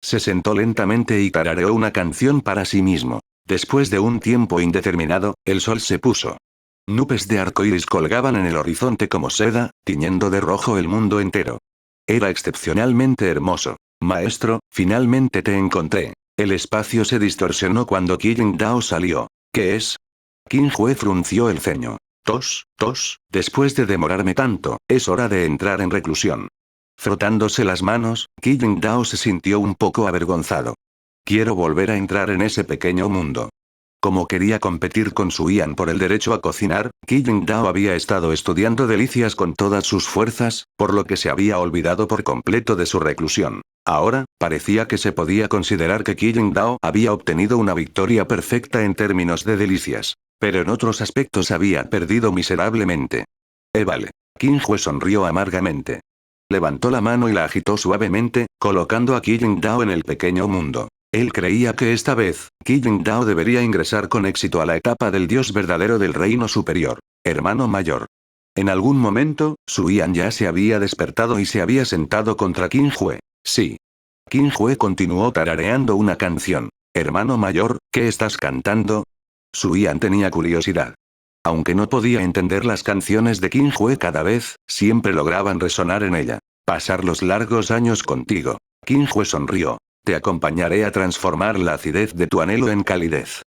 A: Se sentó lentamente y tarareó una canción para sí mismo. Después de un tiempo indeterminado, el sol se puso. Nubes de arcoíris colgaban en el horizonte como seda, tiñendo de rojo el mundo entero. Era excepcionalmente hermoso. Maestro, finalmente te encontré. El espacio se distorsionó cuando Qin Dao salió. ¿Qué es? Qin Hue frunció el ceño. Después de demorarme tanto, es hora de entrar en reclusión. Frotándose las manos, Qin Dao se sintió un poco avergonzado. Quiero volver a entrar en ese pequeño mundo. Como quería competir con Su Yan por el derecho a cocinar, Qin Dao había estado estudiando delicias con todas sus fuerzas, por lo que se había olvidado por completo de su reclusión. Ahora, parecía que se podía considerar que Qin Dao había obtenido una victoria perfecta en términos de delicias. Pero en otros aspectos había perdido miserablemente. Vale. Qin Hue sonrió amargamente. Levantó la mano y la agitó suavemente, colocando a Qin Dao en el pequeño mundo. Él creía que esta vez, Qin Dao debería ingresar con éxito a la etapa del dios verdadero del reino superior. Hermano mayor. En algún momento, Su Yan ya se había despertado y se había sentado contra Qin Hue. Sí. Qin Hue continuó tarareando una canción. Hermano mayor, ¿qué estás cantando? Su Yan tenía curiosidad. Aunque no podía entender las canciones de Qin Hue cada vez, siempre lograban resonar en ella. Pasar los largos años contigo. Qin Hue sonrió. Te acompañaré a transformar la acidez de tu anhelo en calidez.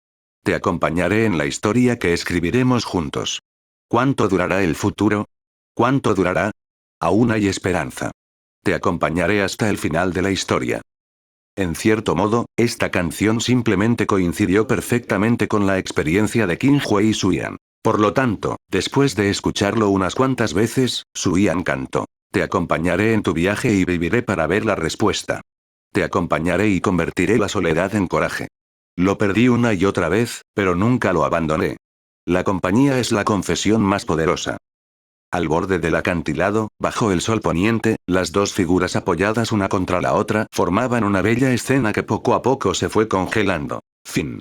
A: Te acompañaré en la historia que escribiremos juntos. ¿Cuánto durará el futuro? ¿Cuánto durará? Aún hay esperanza. Te acompañaré hasta el final de la historia. En cierto modo, esta canción simplemente coincidió perfectamente con la experiencia de Qin Hui y Suyan. Por lo tanto, después de escucharlo unas cuantas veces, Suyan cantó. Te acompañaré en tu viaje y viviré para ver la respuesta. Te acompañaré y convertiré la soledad en coraje. Lo perdí una y otra vez, pero nunca lo abandoné. La compañía es la confesión más poderosa. Al borde del acantilado, bajo el sol poniente, las dos figuras apoyadas una contra la otra formaban una bella escena que poco a poco se fue congelando. Fin.